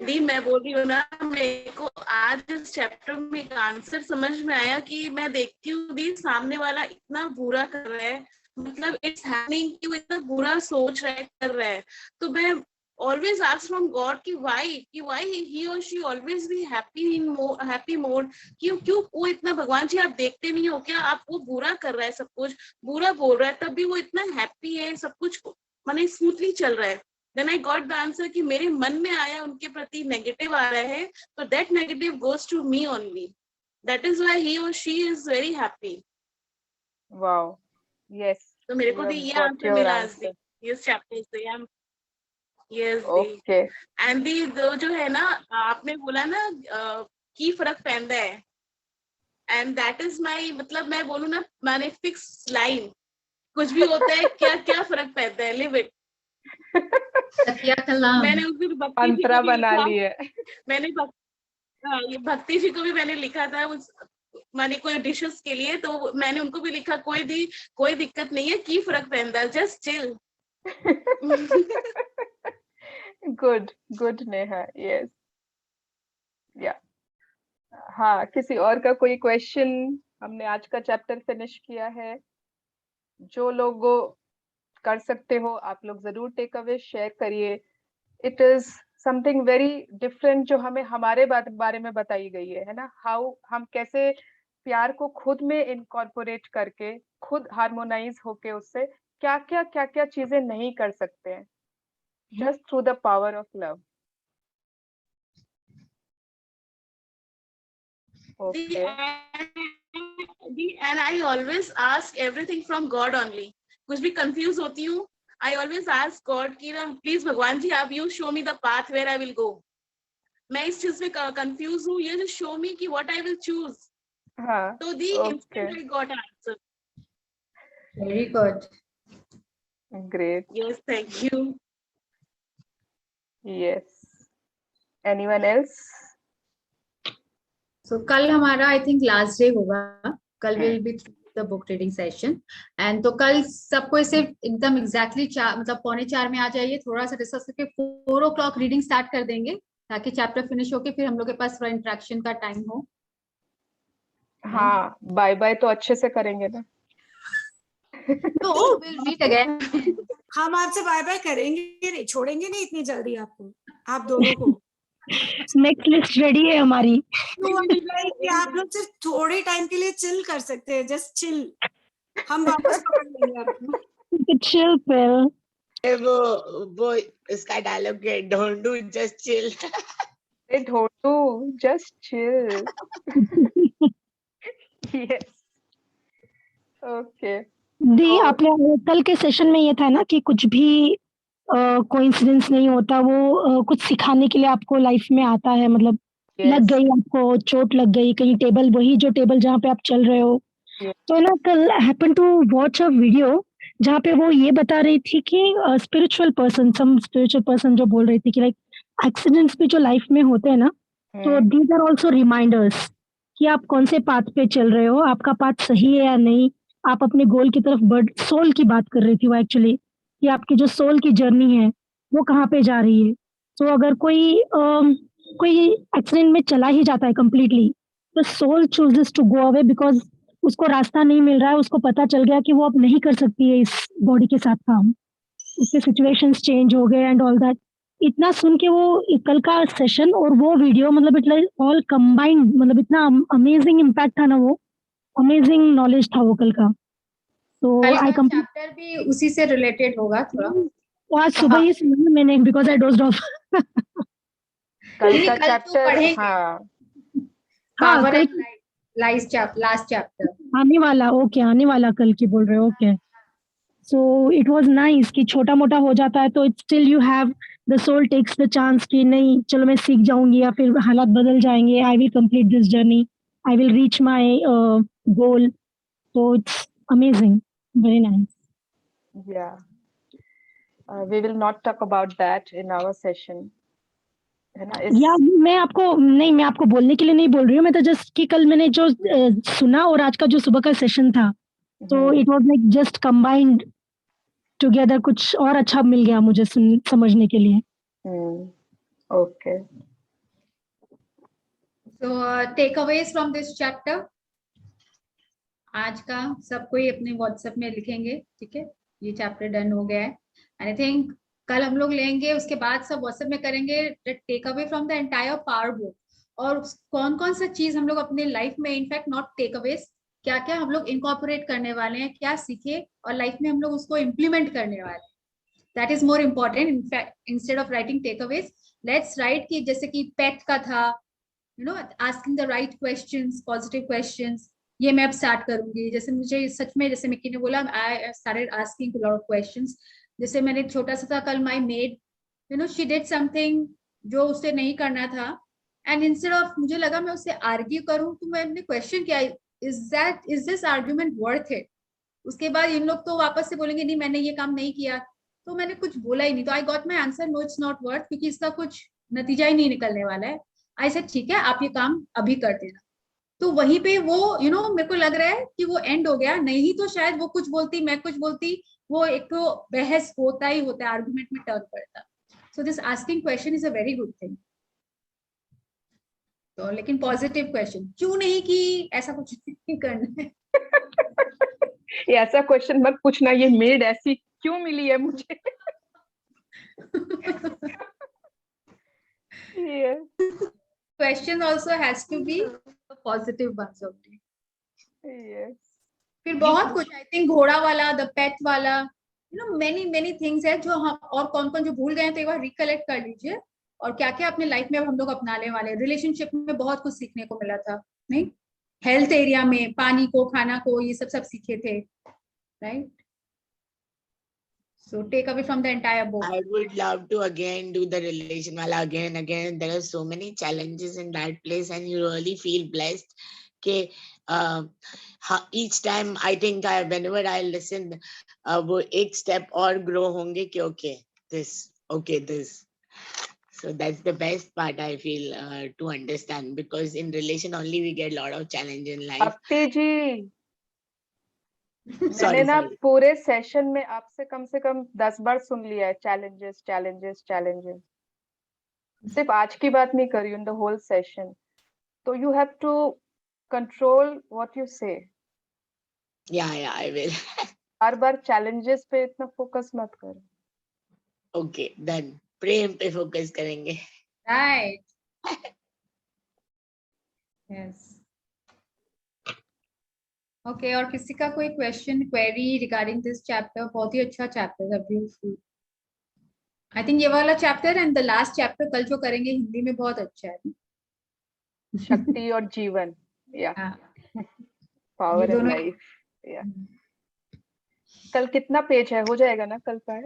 दी मैं बोल रही हूँ ना, मेरे को आज इस चैप्टर में एक आंसर समझ में आया कि मैं देखती हूँ दी सामने वाला इतना बुरा कर रहा है, मतलब इट्स हैपनिंग कि वो इतना बुरा सोच रहा है, कर रहा है, तो मैं always ask from God कि why he or she always be happy mode, क्यों वो इतना, भगवान जी आप देखते नहीं हो क्या, आप वो बुरा कर रहा है, सब कुछ बुरा बोल रहा है, तब भी वो इतना हैप्पी है, सब कुछ माने स्मूथली चल रहा है। Then I got the answer कि मेरे मन में आया उनके प्रति नेगेटिव आ रहा है, तो that negative goes to me only. That is why he or she is very happy. Wow, yes. तो मेरे को भी ये आंसर मिला इस चैप्टर से। Yes, okay. And जो है ना, आपने बोला ना की फर्क पैदा है, and that is my, मतलब मैं बोलूँ ना, मैंने फिक्स लाइन, कुछ भी होता है क्या फर्क पैदा है, लिव इट। मैंने उस दिन अंतरा बना ली है। मैंने ये भक्ति जी को भी मैंने लिखा था उस माने कोई डिशेस के लिए, तो मैंने उनको भी लिखा कोई दिक्कत नहीं है, की फर्क पैदा, just chill. Good Neha, yes या। हाँ, किसी और का कोई क्वेश्चन? हमने आज का चैप्टर फिनिश किया है। जो लोग कर सकते हो आप लोग जरूर टेक अवे शेयर करिए। It is something very different जो हमें हमारे बारे में बताई गई है ना, हाउ हम कैसे प्यार को खुद में इनकॉर्पोरेट करके, खुद हार्मोनाइज होके उससे क्या चीजें नहीं कर सकते हैं, just through the power of love. Okay. And I always ask everything from God only. कुछ भी confuse होती हूँ, I always ask God कि ना please भगवान जी आप you show me the path where I will go. मैं इस चीज में confuse हूँ, you just show me कि what I will choose. हाँ. So the instant I got answer. Very good. Great. Yes, thank you. Yes. Anyone else? So कल हमारा I think last day होगा. कल will be the book reading session. And तो कल सबको सिर्फ एकदम exactly 4 मतलब 3:45 में आ जाइए. थोड़ा सा डिस्कस करके 4 o'clock reading start कर देंगे ताकि चैप्टर फिनिश होके फिर हम लोग के पास थोड़ा इंटरेक्शन का टाइम हो. हाँ, बाय बाय तो अच्छे से करेंगे ना. तो we'll meet again. हम आपसे बाय बाय करेंगे नहीं, छोड़ेंगे नहीं इतनी जल्दी आपको, आप दोनों को. नेक्स्ट लिस्ट रेडी है हमारी. कि आप लोग सिर्फ थोड़े टाइम के लिए चिल कर सकते हैं, जस्ट चिल. हम वापस पकड़ लेंगे आपको. Chill pill. वो इसका डायलॉग है, don't do just chill. Don't do, just chill. Yes. Okay. दी आपने कल के सेशन में ये था ना कि कुछ भी कोइंसिडेंस नहीं होता, वो कुछ सिखाने के लिए आपको लाइफ में आता है. मतलब लग गई आपको चोट, लग गई कहीं टेबल, वही जो टेबल जहाँ पे आप चल रहे हो. तो ना कल happen to watch a video जहाँ पे वो ये बता रही थी कि स्पिरिचुअल पर्सन जो बोल रही थी कि लाइक एक्सीडेंट्स भी जो लाइफ में होते हैं ना, तो दीज आर ऑल्सो रिमाइंडर्स कि आप कौन से पाथ पे चल रहे हो, आपका पाथ सही है या नहीं, आप अपने गोल की तरफ बढ़. सोल की बात कर रही थी वो एक्चुअली, कि आपकी जो सोल की जर्नी है वो कहाँ पे जा रही है. तो अगर कोई एक्सीडेंट में चला ही जाता है कंप्लीटली, तो soul chooses to go away because उसको रास्ता नहीं मिल रहा है. उसको पता चल गया कि वो अब नहीं कर सकती है इस बॉडी के साथ काम, उसके सिचुएशंस चेंज हो गए एंड ऑल दैट. इतना सुन के वो कल का सेशन और वो वीडियो, मतलब इट लाइक ऑल कंबाइंड, मतलब इतना अमेजिंग इम्पैक्ट था ना, वो अमेजिंग नॉलेज था वो कल का. तो आई चैप्टर भी उसी से रिलेटेड होगा थोड़ा. आज सुबह ही सुना मैंने बिकॉज आई डोज्ड ऑफ. कल का चैप्टर. हाँ, लास्ट चैप्टर आने वाला. ओके, आने वाला कल की बोल रहे हो. Okay, so it was nice कि छोटा मोटा हो जाता है तो it still you have the soul takes the chance कि नहीं चलो मैं सीख जाऊंगी, या फिर हालात बदल जाएंगे, I will complete this journey, I will reach my goal. So it's amazing, very nice. Yeah. We will not talk about that in our session. है ना? या मैं आपको बोलने के लिए नहीं बोल रही हूँ, मैं तो जस्ट कि कल मैंने जो सुना और आज का जो सुबह का सेशन था, तो it was like just combined together, कुछ और अच्छा मिल गया मुझे समझने के लिए. Okay. So takeaways from this chapter. आज का सब कोई अपने व्हाट्सएप में लिखेंगे, ठीक है. ये चैप्टर डन हो गया है. एंड आई थिंक कल हम लोग लेंगे, उसके बाद सब व्हाट्सएप में करेंगे take away from the entire power book, और कौन कौन सा चीज हम लोग अपने लाइफ में, इनफैक्ट नॉट टेक अवेज, क्या क्या हम लोग इनकॉर्पोरेट करने वाले हैं, क्या सीखे और लाइफ में हम लोग उसको इम्प्लीमेंट करने वाले हैं. That is more important. In fact instead of writing takeaways, let's write कि जैसे कि पेट का था, you know, asking the right questions, positive questions. ये मैं अब स्टार्ट करूंगी. जैसे मुझे सच में, जैसे मिक्की ने बोला, I started asking a lot of questions. जैसे मैंने छोटा सा था कल, my made, you know, she did something जो उसे नहीं करना था, एंड इंस्टेड ऑफ मुझे लगा मैं उससे आर्ग्यू करूं, तो मैंने क्वेश्चन किया, is this argument worth it. उसके बाद इन लोग तो वापस से बोलेंगे नहीं मैंने ये काम नहीं किया, तो मैंने कुछ बोला ही नहीं. तो I got my answer, no it's not worth, क्योंकि इसका कुछ नतीजा ही नहीं निकलने वाला है. आई सेड ठीक है, आप ये काम अभी कर देना. तो वहीं पे वो, यू नो, मेरे को लग रहा है कि वो एंड हो गया. नहीं तो शायद वो कुछ बोलती, मैं कुछ बोलती, वो एक तो बहस होता ही होता है, आर्गुमेंट में टर्न करता. So this asking question is a very good thing. तो लेकिन पॉजिटिव क्वेश्चन, क्यों नहीं कि ऐसा कुछ नहीं करना है. ऐसा क्वेश्चन मत पूछना, ये मेड ऐसी क्यों मिली है मुझे. Question also has to be a positive ones only. Yes. फिर बहुत कुछ, आई थिंक घोड़ा वाला, द पेट वाला, यू नो मेनी थिंग्स है जो हम, और कौन कौन जो भूल गए हैं तो एक बार रिकलेक्ट कर लीजिए, और क्या क्या अपने लाइफ में अब हम लोग अपनाने वाले हैं। रिलेशनशिप में बहुत कुछ सीखने को मिला था, नहीं? हेल्थ एरिया में पानी को, खाना को, ये सब सीखे थे, right? So take away from the entire book. I would love to again do the relation wala again. There are so many challenges in that place, and you really feel blessed. Each time I think whenever I listen, वो एक step और grow होंगे कि okay this. So that's the best part I feel to understand, because in relation only we get a lot of challenge in life. भक्ति जी, मैंने ना पूरे session में आपसे कम से कम 10 बार सुन लिया है challenges challenges challenges. सिर्फ आज की बात नहीं कर रही हूँ, in the whole session. तो you have to control what you say. Yeah, I will. Her bar challenges पे इतना focus मत करो. Okay, done. प्रेम पे focus करेंगे. Right. Yes. Okay, और किसी का कोई question, query regarding this chapter? बहुत ही अच्छा चैप्टर है, ब्यूटीफुल. आई थिंक ये वाला chapter and the last chapter कल जो करेंगे हिंदी में बहुत अच्छा है. शक्ति और जीवन, या पावर एंड लाइफ, या. कल कितना पेज है, हो जाएगा ना कल का?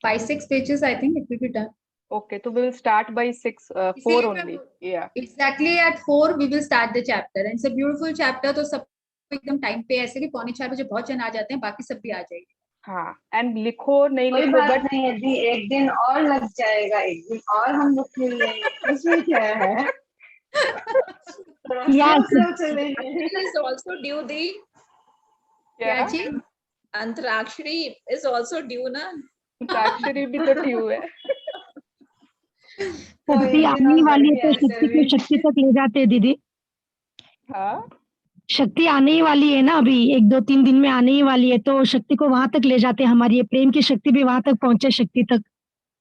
5-6 pages I think it will be done. Okay, so we will start by 4 only. Yeah. Exactly at 4 we will start the chapter, and it's a beautiful chapter. तो सब एकदम टाइम पे, ऐसे कि 3:45 बजे बहुत जन आ जाते हैं, बाकी सब भी आ जाएंगे. हाँ, एंड लिखो नहीं लिखो, बट नहीं यदि एक दिन और लग जाएगा, एक दिन और हम लोग खेल लेंगे, उसमें क्या है? is also due the क्या जी? अंतराक्षरी is also due ना? अंतराक्षरी भी तो ड्यू है. शक्ति आने वाली है तो शक्ति को शक्ति तक ले जाते हैं दीदी. हाँ, शक्ति आने ही वाली है ना, अभी 1-2-3 दिन में आने ही वाली है, तो शक्ति को वहां तक ले जाते हैं. हमारी ये प्रेम की शक्ति भी वहां तक पहुंचे, शक्ति तक.